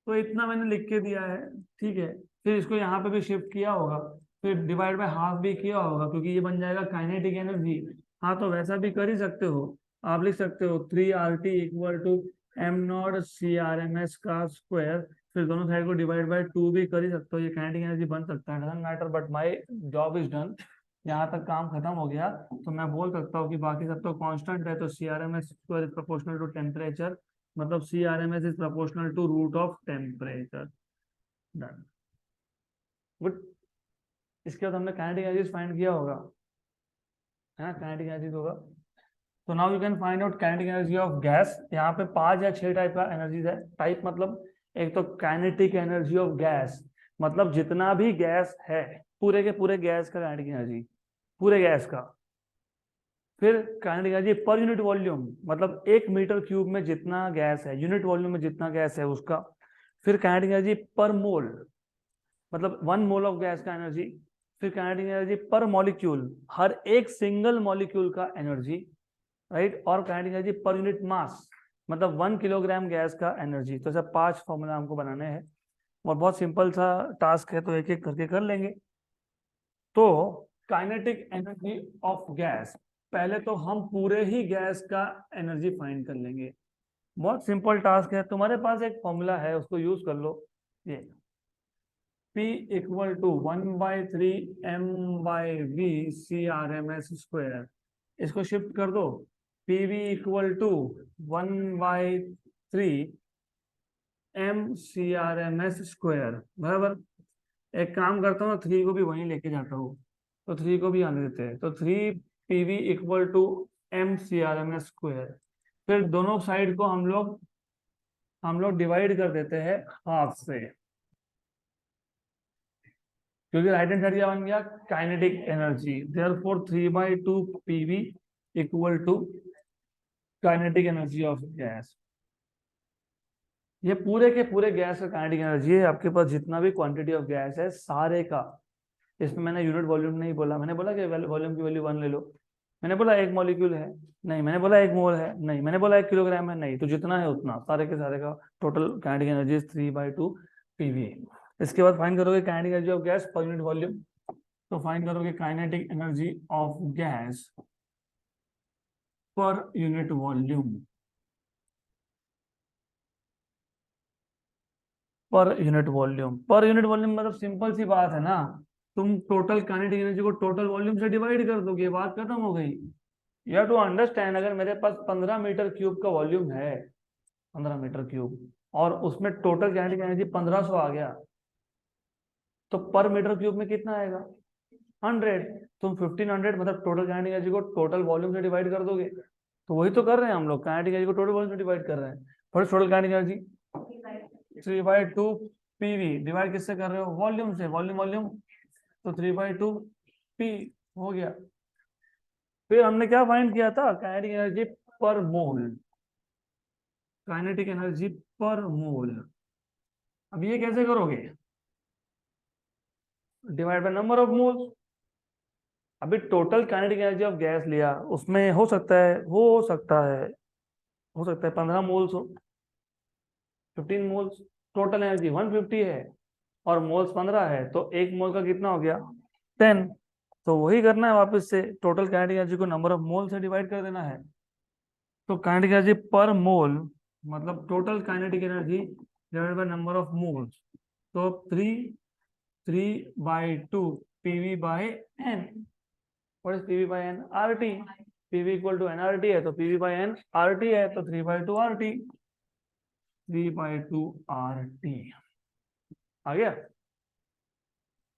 Speaker 1: तो इतना मैंने लिख के दिया है, ठीक है। फिर इसको यहाँ पे भी शिफ्ट किया होगा, फिर डिवाइड बाय हाफ भी किया होगा, क्योंकि ये बन जाएगा काइनेटिक एनर्जी। हाँ, तो वैसा भी कर ही सकते हो। आप लिख सकते हो 3RT equal to M0 CRMS का स्क्वायर। फिर दोनों साइड को डिवाइड बाय 2 भी कर ही सकते हो, ये काइनेटिक एनर्जी बन सकता है। Doesn't matter, but my job is done. यहाँ तक काम खत्म हो गया, तो मैं बोल सकता हूँ कि बाकी सब तो कांस्टेंट है। तो CRMS square is proportional to temperature, मतलब CRMS is proportional to root of temperature. Done, good. इसके बाद हमने काइनेटिक एनर्जी फाइंड किया होगा, है ना? काइनेटिक एनर्जी होगा। तो now you can find out kinetic energy of gas. यहाँ पे 5 या 6 टाइप का एनर्जीज है। टाइप मतलब, एक तो काइनेटिक एनर्जी ऑफ गैस, मतलब जितना भी गैस है पूरे के पूरे गैस का काइनेटिक एनर्जी, पूरे गैस का। फिर काइनेटिक एनर्जी पर यूनिट वॉल्यूम, मतलब 1 मीटर क्यूब में जितना गैस है, यूनिट वॉल्यूम में जितना गैस है उसका। फिर काइनेटिक एनर्जी पर मोल, मतलब 1 मोल ऑफ गैस का एनर्जी। फिर काइनेटिक एनर्जी पर मॉलिक्यूल, हर एक सिंगल मॉलिक्यूल का एनर्जी, राइट। और काइनेटिक एनर्जी पर यूनिट मास, मतलब 1 किलोग्राम गैस का एनर्जी। तो सब 5 फॉर्मूला हमको बनाने हैं। और बहुत सिंपल सा टास्क है, तो एक एक करके कर लेंगे। तो काइनेटिक एनर्जी ऑफ गैस, पहले तो हम पूरे ही गैस का एनर्जी फाइंड कर लेंगे। बहुत सिंपल टास्क है, तुम्हारे पास एक फॉर्मूला है, उसको यूज कर लो। ये P इक्वल टू 1/3 m/v/CRMS²। इसको शिफ्ट कर दो, PV इक्वल टू 1/3 m/CRMS²। बराबर। एक काम करता हूँ, 3 को भी वहीं लेके जाता हूँ, तो 3 को भी आने देते हैं, तो 3 PV इक्वल टू m/CRMS²। फिर दोनों साइड को हम लोग डिवाइड कर देते हैं हाफ से, क्योंकि राइट हैंड साइड क्या बन गया, kinetic energy. Therefore 3/2 PV equal to kinetic energy of gas. ये पूरे के पूरे गैस का काइनेटिक एनर्जी है। आपके पास जितना भी क्वांटिटी ऑफ गैस है सारे का, इसमें मैंने यूनिट वॉल्यूम नहीं बोला, मैंने बोला कि वॉल्यूम की वैल्यू 1 ले लो। मैंने बोला 1 मॉलिक्यूल है, नहीं। मैंने बोला 1 मोल है, नहीं। मैंने बोला 1 किलोग्राम है, नहीं। तो जितना है उतना, सारे के सारे का टोटल काइनेटिक एनर्जी 3/2 PV। इसके बाद फाइंड करोगे काइनेटिक एनर्जी ऑफ गैस पर यूनिट वॉल्यूम। तो फाइंड करोगे काइनेटिक एनर्जी ऑफ गैस पर यूनिट वॉल्यूम, पर यूनिट वॉल्यूम मतलब सिंपल सी बात है ना, तुम टोटल काइनेटिक एनर्जी को टोटल वॉल्यूम से डिवाइड कर दोगे, बात खत्म हो गई। यू हैव टू अंडरस्टैंड, अगर मेरे पास 15 मीटर क्यूब का वॉल्यूम है, 15 मीटर क्यूब, और उसमें टोटल काइनेटिक एनर्जी 1500 आ गया, तो पर मीटर क्यूब में कितना आएगा, 100। तुम 1500 मतलब टोटल काइनेटिक एनर्जी को टोटल वॉल्यूम से डिवाइड कर दोगे। तो वही तो कर रहे हैं हम लोग, काइनेटिक एनर्जी को टोटल वॉल्यूम से डिवाइड कर रहे हैं। First total kinetic energy 3/2 PV, divide किससे कर रहे हो, वॉल्यूम से, वॉल्यूम वॉल्यूम, तो 3/2 P हो गया। फिर हमने क्या फाइंड किया था, काइनेटिक एनर्जी पर मोल, काइनेटिक एनर्जी पर मोल। अब ये कैसे करोगे, divide by number of moles. अभी total kinetic energy of gas लिया, उसमें हो सकता है 15 मोल्स हो, 15 मोल्स। टोटल एनर्जी 150 है और मोल्स 15 है, तो एक मोल का कितना हो गया, 10। तो वही करना है वापस से, टोटल काइनेटिक एनर्जी को नंबर ऑफ मोल से डिवाइड कर देना है। तो काइनेटिक एनर्जी पर मोल मतलब total kinetic energy divided by number of moles. तो 3/2 PV/N। What is PV/N, RT। PV equal to NRT है, तो PV/N RT है, तो 3/2 RT, 3/2 RT आ गया।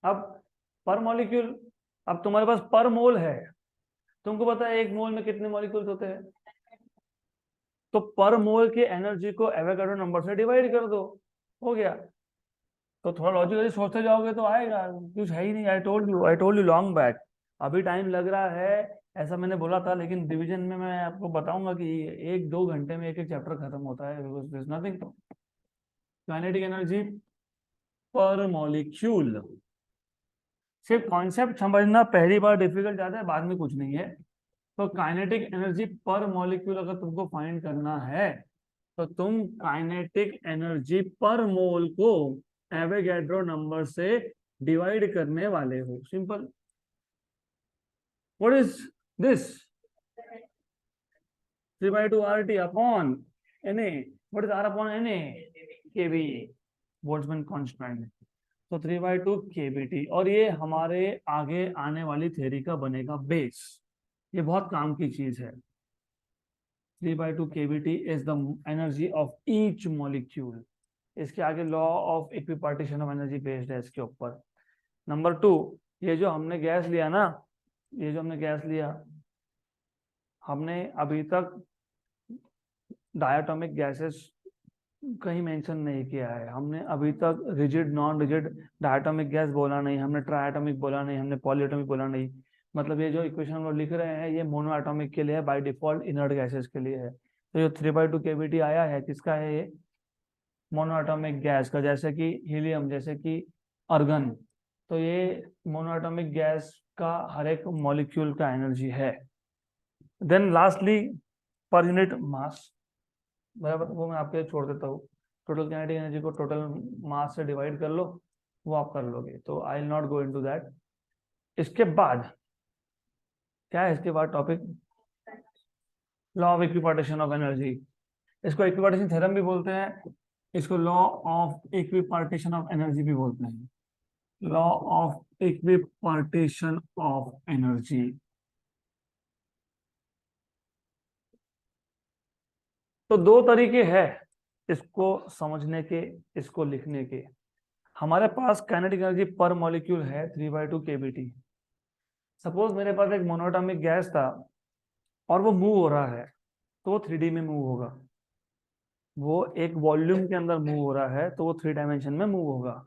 Speaker 1: अब पर मॉलिक्यूल, अब तुम्हारे पास पर मोल है, तुमको पता है एक मोल में कितने मॉलिक्यूल्स होते हैं, तो पर मोल की एनर्जी को एवोगाड्रो नंबर से डिवाइड कर दो, हो गया। तो थोड़ा लॉजिकली सोचते जाओगे तो आएगा, कुछ है ही नहीं। आई टोल्ड यू लॉन्ग बैक। अभी टाइम लग रहा है, ऐसा मैंने बोला था, लेकिन डिवीजन में मैं आपको बताऊंगा कि 1-2 घंटे में एक एक चैप्टर खत्म होता है, because this nothing. Kinetic energy पर मॉलिक्यूल, सिर्फ कॉन्सेप्ट समझना पहली बार डिफिकल्ट जाता है, बाद में कुछ नहीं है। तो काइनेटिक एनर्जी पर मॉलिक्यूल अगर तुमको फाइंड करना है, तो तुम काइनेटिक एनर्जी पर मोल को एवोगाड्रो नंबर से डिवाइड करने वाले हो, simple. What is this, 3/2 RT upon Na। What is R upon Na, kb, Boltzmann constant. तो 3/2 kBT, और ये हमारे आगे आने वाली थ्योरी का बनेगा बेस। ये बहुत काम की चीज है। 3/2 kBT is the energy of each molecule. इसके आगे law of equipartition of energy based है इसके ऊपर। नंबर 2, ये जो हमने गैस लिया ना, ये जो हमने गैस लिया, हमने अभी तक डायटोमिक गैसेस कहीं मेंशन नहीं किया है। हमने अभी तक rigid, non rigid, diatomic gas बोला नहीं, हमने ट्राइएटोमिक बोला नहीं, हमने पॉलीएटोमिक बोला नहीं। मतलब ये जो इक्वेशन हम लोग लिख रहे हैं, ये मोनोएटोमिक के लिए है, बाय डिफॉल्ट इनर्ट गैसेस के लिए है। तो ये 3/2 kBT आया है, किसका है ये, मोनोएटोमिक गैस का, जैसे कि हीलियम, जैसे कि अर्गन। तो ये मोनोएटोमिक गैस का हर एक मॉलिक्यूल का एनर्जी है। Then lastly per unit mass, बराबर, वो मैं आपके छोड़ देता हूँ। टोटल काइनेटिक एनर्जी को टोटल मास से डिवाइड कर लो, वो आप कर लोगे, तो I will not go into that. इसके बाद क्या है, इसके बाद topic law of equipartition of energy. इसको इक्विपार्टीशन थ्योरम भी बोलते हैं, इसको law of equipartition of energy भी बोलते हैं, law of equipartition of energy. तो दो तरीके हैं इसको समझने के, इसको लिखने के। हमारे पास काइनेटिक एनर्जी पर मॉलिक्यूल है 3/2 kBT। सपोज मेरे पास एक मोनोएटॉमिक गैस था और वो मूव हो रहा है, तो वो 3D में मूव होगा। वो एक वॉल्यूम के अंदर मूव हो रहा है तो वो 3 डायमेंशन में मूव होगा।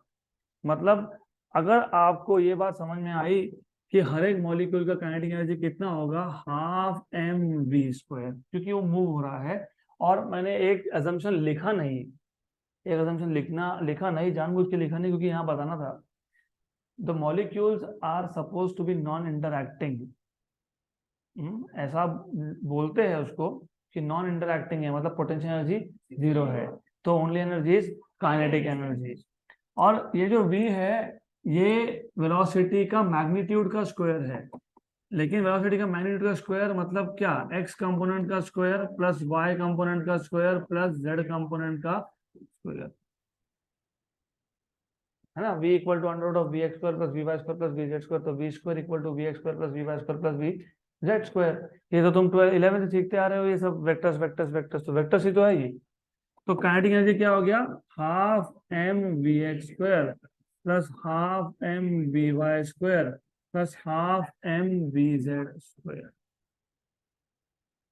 Speaker 1: मतलब अगर आपको ये बात समझ में आई कि हर एक मॉलिक्यूल का काइनेटिक एनर्जी कितना होगा, 12mv², क्योंकि वो मूव हो रहा है। और मैंने एक अजम्पशन लिखा नहीं, एक अजम्पशन लिखा नहीं, जानबूझ के लिखा नहीं, क्योंकि यहाँ बताना था the molecules are suppose to be non interacting. ऐसा बोलते हैं उसको कि नॉन इंटरएक्टिंग है, मतलब पोटेंशियल एनर्जी 0 है, तो only energy is kinetic energy. और ये जो v है ये वेलोसिटी का मैग्नीट्यूड का स्क्वायर है, लेकिन वेलोसिटी का मैग्नीट्यूड का स्क्वायर मतलब क्या, x कंपोनेंट का स्क्वायर प्लस y कंपोनेंट का स्क्वायर प्लस z कंपोनेंट का स्क्वायर, है ना। v equal to under root of v x square plus v y square plus v z square, तो v square equal to v x square plus v y square plus v z square. ये तो तुम 11 से सीखते आ रहे हो, ये सब वेक्टर्स वेक्टर्स वेक्टर्स, तो वेक्टर्स ही तो है ये। तो काइनेटिक एनर्जी क्या हो गया, 12mv² plus 12mvy² plus 12mvz²।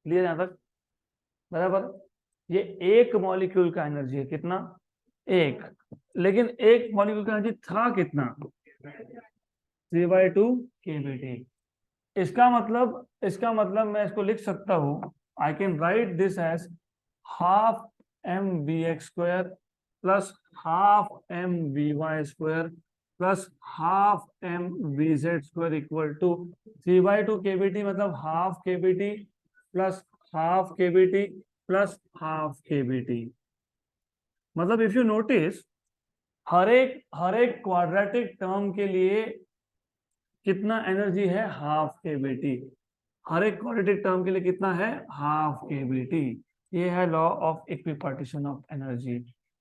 Speaker 1: Clear यहां तक, बराबर। ये एक मॉलिक्यूल का एनर्जी है, कितना, एक। लेकिन एक मॉलिक्यूल का एनर्जी था कितना, 3/2 kBT। इसका मतलब मैं इसको लिख सकता हूं, I can write this as 12mvx² plus 12mvy² plus 12mvz² equal to 3/2 kBT, मतलब half kBT plus half kBT plus half kBT। मतलब इफ यू नोटिस हर एक क्वाड्रेटिक टर्म के लिए कितना एनर्जी है, हाफ kBT। हर एक क्वाड्रेटिक टर्म के लिए कितना है, हाफ kBT। ये है law of equipartition of energy.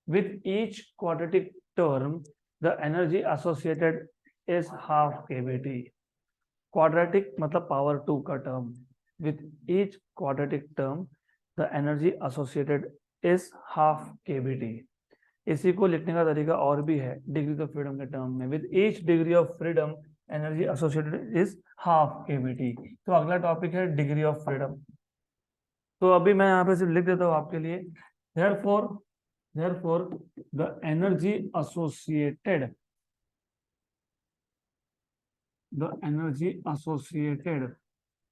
Speaker 1: With each quadratic term the energy associated is half kBT। Quadratic मतलब पावर 2 का term. With each quadratic term the energy associated is half kBT। इसी को लिखने का तरीका और भी है डिग्री ऑफ फ्रीडम के टर्म में। With each degree of freedom energy associated is half kBT। तो अगला टॉपिक है डिग्री ऑफ फ्रीडम। तो अभी मैं यहाँ पे सिर्फ लिख देता हूँ आपके लिए, therefore the energy associated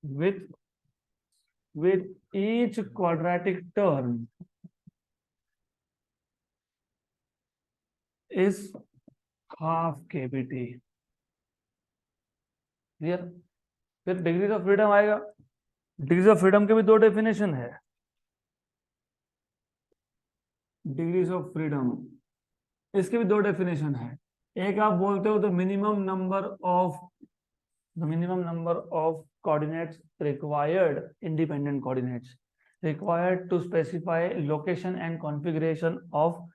Speaker 1: with each quadratic term is half kBT। Clear. फिर डिग्रीज ऑफ फ्रीडम आएगा। डिग्रीज ऑफ फ्रीडम के भी दो डेफिनेशन है। डिग्रीज ऑफ फ्रीडम इसके भी दो डेफिनेशन है। एक आप बोलते हो the minimum number of coordinates required, independent coordinates required to specify location and configuration of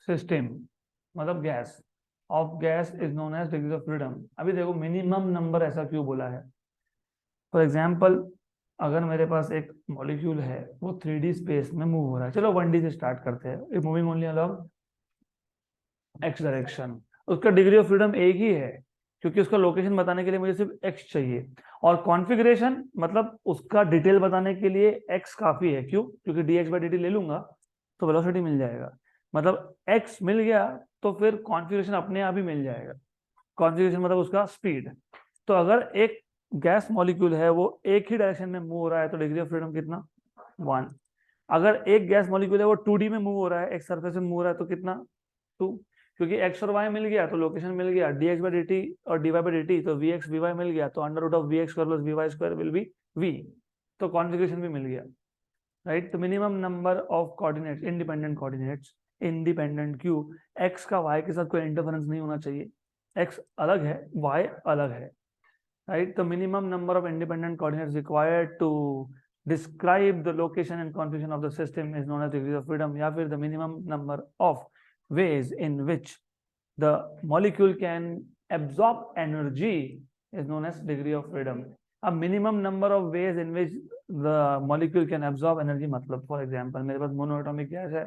Speaker 1: system, मतलब gas of gas is known as degree of freedom. अभी देखो मिनिमम नंबर ऐसा क्यों बोला है। फॉर एग्जाम्पल अगर मेरे पास एक मॉलिक्यूल है वो 3D स्पेस में मूव हो रहा है, चलो 1D से स्टार्ट करते हैं, moving only along x direction, उसका डिग्री ऑफ फ्रीडम एक ही है, क्योंकि उसका लोकेशन बताने के लिए मुझे सिर्फ एक्स चाहिए, और कॉन्फ़िगरेशन मतलब उसका डिटेल बताने के लिए एक्स काफी है। क्यों, क्योंकि dx/dt ले लूंगा तो वेलोसिटी मिल जाएगा, मतलब एक्स मिल गया तो फिर कॉन्फ़िगरेशन अपने आप ही मिल जाएगा। कॉन्फ़िगरेशन मतलब उसका स्पीड। तो अगर एक गैस मॉलिक्यूल है वो एक ही डायरेक्शन में मूव हो रहा है तो डिग्री ऑफ फ्रीडम कितना, 1। अगर एक गैस मॉलिक्यूल है वो 2D में मूव हो रहा है, एक सरफेस में मूव हो रहा है, तो कितना, 2। क्योंकि एक्स और वाई मिल गया तो लोकेशन मिल गया, dx/dt और dy/dt, तो vx vy मिल गया, तो under root of vx² plus vy² will be v, तो कॉन्फ़िगरेशन भी मिल गया। राइट। तो minimum number of coordinates, independent क्यों, एक्स का वाई के साथ कोई इंटरफेरेंस नहीं होना चाहिए, एक्स अलग है वाई अलग है, राइट। तो minimum number of independent coordinates required to describe the location and configuration of the system is known as degree of freedom, या फिर the minimum number of ways in which the molecule can absorb energy is known as degree of freedom. A minimum number of ways in which the molecule can absorb energy, मतलब for example मेरे पास monoatomic gas है,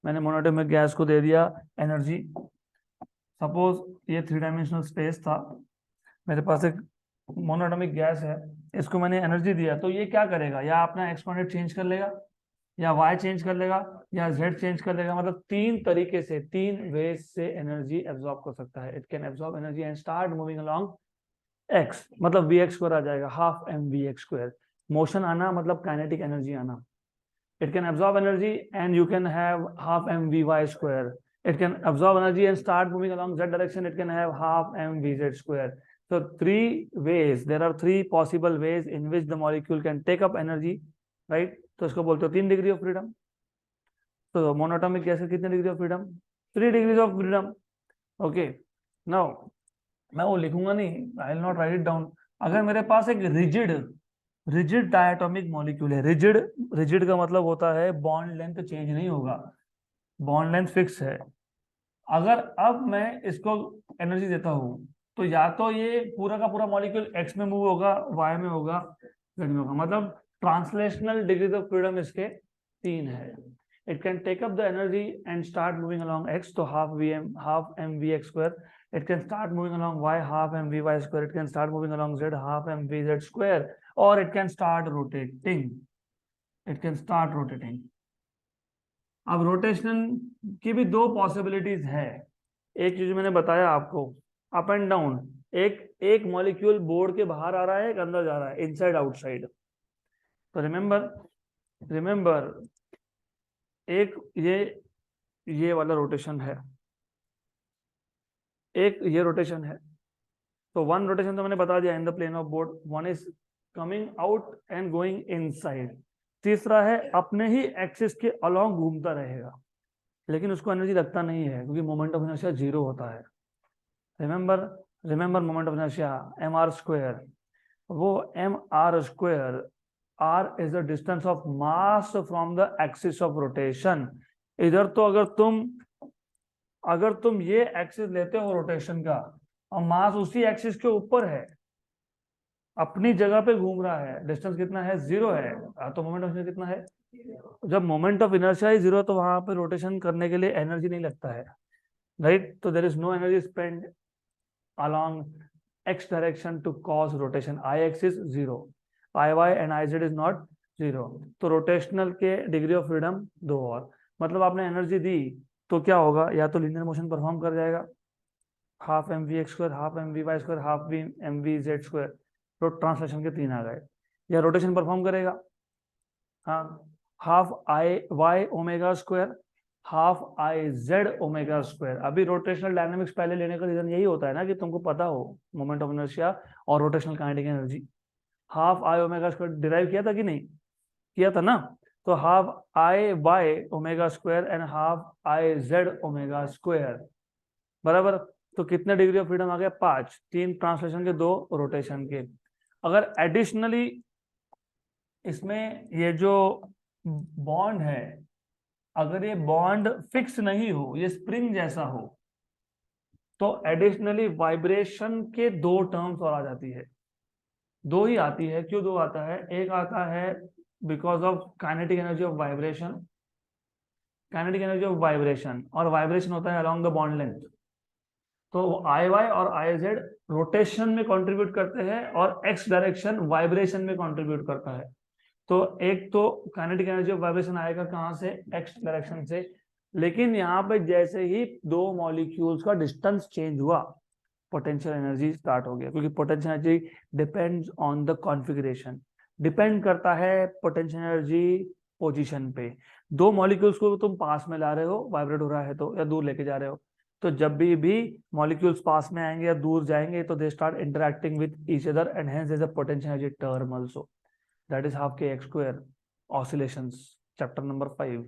Speaker 1: मैंने monoatomic gas को दे दिया energy, suppose ये 3 dimensional space था, मेरे पास एक मोनोएटॉमिक गैस है, इसको मैंने एनर्जी दिया, तो ये क्या करेगा, या अपना एक्स कोऑर्डिनेट चेंज कर लेगा, या y चेंज कर लेगा, या z चेंज कर लेगा, मतलब 3 तरीके से, 3 वेज से एनर्जी एब्जॉर्ब कर सकता है। It can absorb energy and start moving along x, मतलब vx स्क्वायर आ जाएगा, हाफ mvx स्क्वायर, मोशन आना मतलब काइनेटिक एनर्जी आना। It can absorb energy and you can have half mvy square, it can absorb energy and start moving along z direction, it can have half mvz square. So 3 ways, there are 3 possible ways in which the molecule can take up energy, right? तो इसको बोलते हो 3 degree of freedom. तो monoatomic gas कितने degree of freedom, 3 degrees of freedom. Okay, now मैं वो लिखूंगा नहीं, आई will not right it down. अगर मेरे पास एक रिजिड डायटोमिक मॉलिक्यूल है, रिजिड का मतलब होता है बॉन्ड लेंथ चेंज नहीं होगा, बॉन्ड लेंथ फिक्स है। अगर अब मैं इसको एनर्जी देता हूं तो या तो ये पूरा का पूरा मॉलिक्यूल एक्स में मूव होगा, वाई में होगा, जेड में होगा, मतलब ट्रांसलेशनल डिग्रीज ऑफ फ्रीडम इसके 3 है। It can take up the energy and start moving along X, तो half M we x square, it can start moving along y half mvy square, it can start moving along z half mvz square, or it can start rotating, it can start rotating। अब rotation की भी 2 possibilities है, एक चीज मैंने बताया आपको, up and down, एक मॉलिक्यूल बोर्ड के बाहर आ रहा है, एक अंदर जा रहा है, इनसाइड आउटसाइड। तो रिमेंबर एक ये वाला रोटेशन है, एक ये रोटेशन है, तो 1 रोटेशन तो मैंने बता दिया in the plane of board, 1 is coming out and going inside, तीसरा है अपने ही एक्सिस के अलोंग घूमता रहेगा, लेकिन उसको एनर्जी लगता नहीं है क्योंकि मोमेंट ऑफ इनर्शिया 0 होता है। Remember moment of inertia mr square, वो mr square, r is the distance of mass from the axis of rotation. इधर तो अगर तुम ये एक्सिस लेते हो रोटेशन का और मास उसी एक्सिस के ऊपर है, अपनी जगह पे घूम रहा है, डिस्टेंस कितना है, 0 है, तो मोमेंट ऑफ इनर्शिया कितना है, जब मोमेंट ऑफ इनर्शिया ही 0 तो वहां पे रोटेशन करने के लिए एनर्जी नहीं लगता है, राइट। तो there is no energy spend along x direction to cause rotation, i x is 0, i y and i z is not 0। तो रोटेशनल के डिग्री ऑफ फ्रीडम 2 और, मतलब आपने एनर्जी दी तो क्या होगा, या तो लीनियर मोशन परफॉर्म कर जाएगा, half M we x square, half M v y square, half v m v z square, तो ट्रांसलेशन के 3 आ गए, या रोटेशन परफॉर्म करेगा, हाँ, half I y omega square, half I z omega square. अभी रोटेशनल डायनामिक्स पहले लेने का रीजन यही होता है ना कि तुमको पता हो मोमेंट ऑफ इनर्शिया और rotational kinetic energy. Half I omega square derive किया था कि नहीं किया था ना, तो half I y omega square and half I z omega square बराबर, तो कितने डिग्री ऑफ फ्रीडम आ गया, 5, 3 ट्रांसलेशन के 2 रोटेशन के। अगर एडिशनली इसमें ये जो बॉन्ड है, अगर ये बॉन्ड फिक्स नहीं हो, ये स्प्रिंग जैसा हो, तो एडिशनली वाइब्रेशन के 2 टर्म्स और आ जाती है, 2 ही आती है। क्यों 2 आता है, एक आता है because of kinetic energy of vibration, kinetic energy of vibration, और वाइब्रेशन होता है अलोंग द बॉन्ड लेंथ। तो आई वाई और आई जेड रोटेशन में कंट्रीब्यूट करते हैं और एक्स डायरेक्शन वाइब्रेशन में कंट्रीब्यूट करता है। तो एक तो काइनेटिक एनर्जी ऑफ वाइब्रेशन आएगा कहां से, एक्स डायरेक्शन से, लेकिन यहाँ पे जैसे ही 2 मॉलिक्यूल्स का डिस्टेंस चेंज हुआ, पोटेंशियल एनर्जी स्टार्ट हो गया, क्योंकि potential energy depends on the configuration, depend करता है पोटेंशियल एनर्जी पोजीशन पे। 2 मॉलिक्यूल्स को तुम पास में ला रहे हो, वाइब्रेट हो रहा है तो, या दूर लेके जा रहे हो, तो जब भी मॉलिक्यूल्स पास में आएंगे या दूर जाएंगे तो they start interacting with each other and hence there is a potential energy term also, that is half k x square. Oscillations, chapter number 5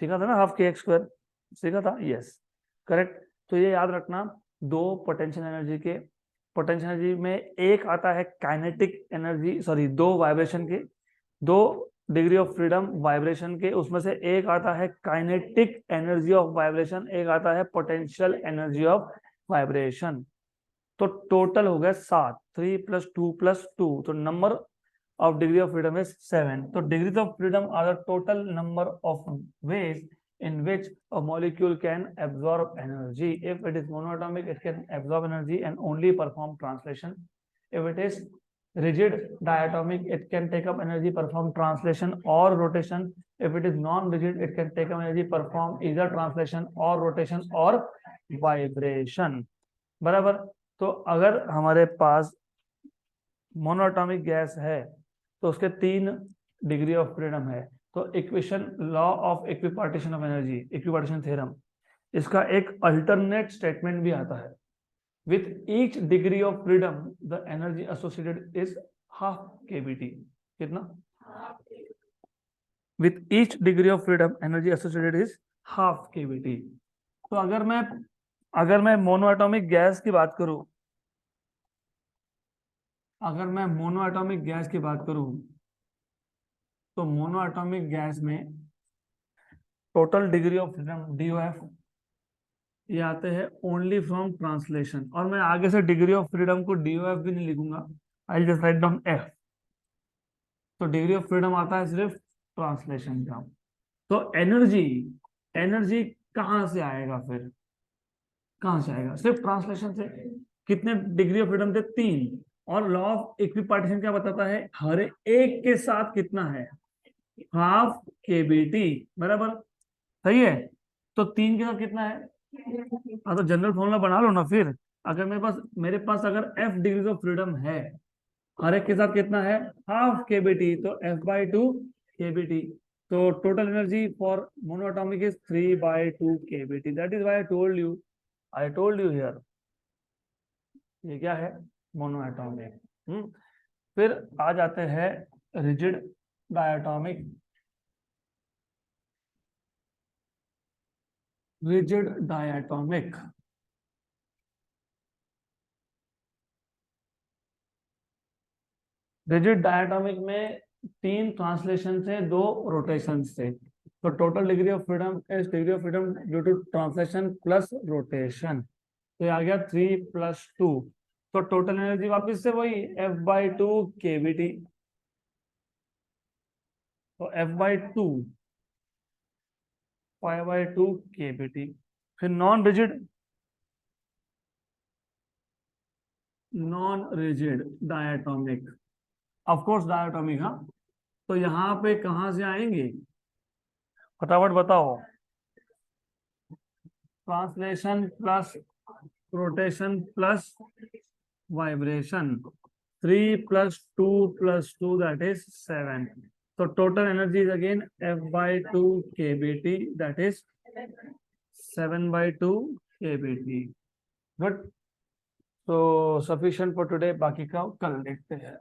Speaker 1: सीखा था ना, हाफ के एक्स स्क्वायर सीखा था, यस करेक्ट। तो ये याद रखना, दो पोटेंशियल एनर्जी के, पोटेंशियल एनर्जी में एक आता है काइनेटिक एनर्जी, सॉरी दो वाइब्रेशन के, दो डिग्री ऑफ फ्रीडम वाइब्रेशन के, उसमें से एक आता है काइनेटिक एनर्जी ऑफ वाइब्रेशन, एक आता है पोटेंशियल एनर्जी ऑफ वाइब्रेशन। तो टोटल हो गया 7, 3 + 2 + 2, तो number of degree of freedom is 7. So degrees of freedom are the total number of ways in which a molecule can absorb energy. If it is monoatomic, it can absorb energy and only perform translation. If it is rigid diatomic, it can take up energy, perform translation or rotation. If it is non-rigid, it can take up energy, perform either translation or rotation or vibration. बराबर। तो अगर हमारे पास monoatomic gas है तो उसके 3 degree of freedom है। तो equation, law of equipartition of energy, equipartition theorem, इसका एक अल्टरनेट स्टेटमेंट भी आता है, with each degree of freedom the energy associated is half kBT. कितना? With each degree of freedom energy associated is half kBT. तो अगर मैं monoatomic gas की बात करूं, अगर मैं मोनोएटॉमिक गैस की बात करूं, तो मोनोएटॉमिक गैस में total degree of freedom DOF, ये आते हैं ओनली फ्रॉम ट्रांसलेशन। और मैं आगे से डिग्री ऑफ फ्रीडम को DOF भी नहीं लिखूंगा, I just write down F। तो डिग्री ऑफ फ्रीडम आता है सिर्फ ट्रांसलेशन का। तो एनर्जी, एनर्जी कहां से आएगा फिर? कहां से आएगा? सिर्फ ट्रांसलेशन से। कितने डिग्री ऑफ फ्रीडम थे? 3। और लॉ ऑफ इक्विपार्टीशन क्या बताता है? हर एक के साथ कितना है? हाफ केबीटी, बराबर, सही है। तो 3 के साथ कितना है? हाँ, तो जनरल फॉर्मूला बना लो ना फिर। अगर मेरे पास अगर F डिग्रीज ऑफ फ्रीडम है, हर एक के साथ कितना है? हाफ केबीटी, तो F/2 केबीटी। तो total energy for monoatomic is 3/2 k B T. That is why I told you here, ये क्या है? मोनोएटॉमिक। फिर आ जाते हैं rigid diatomic. Rigid diatomic, rigid diatomic में 3 ट्रांसलेशन से 2 रोटेशन से। तो total degree of freedom is degree of freedom due to translation plus rotation. तो ये आ गया 3 + 2। तो टोटल एनर्जी वापस से वही F/2 केबीटी। तो F/2 5/2 केबीटी। फिर non rigid diatomic, of course diatomic. हाँ, तो यहाँ पे कहां से आएंगे? फटाफट बताओ। Translation plus rotation plus vibration. 3 + 2 + 2, that is 7. So total energy is again F/2 kBT, that is 7/2 kBT. Good. So sufficient for today, बाकी का कल देखते हैं।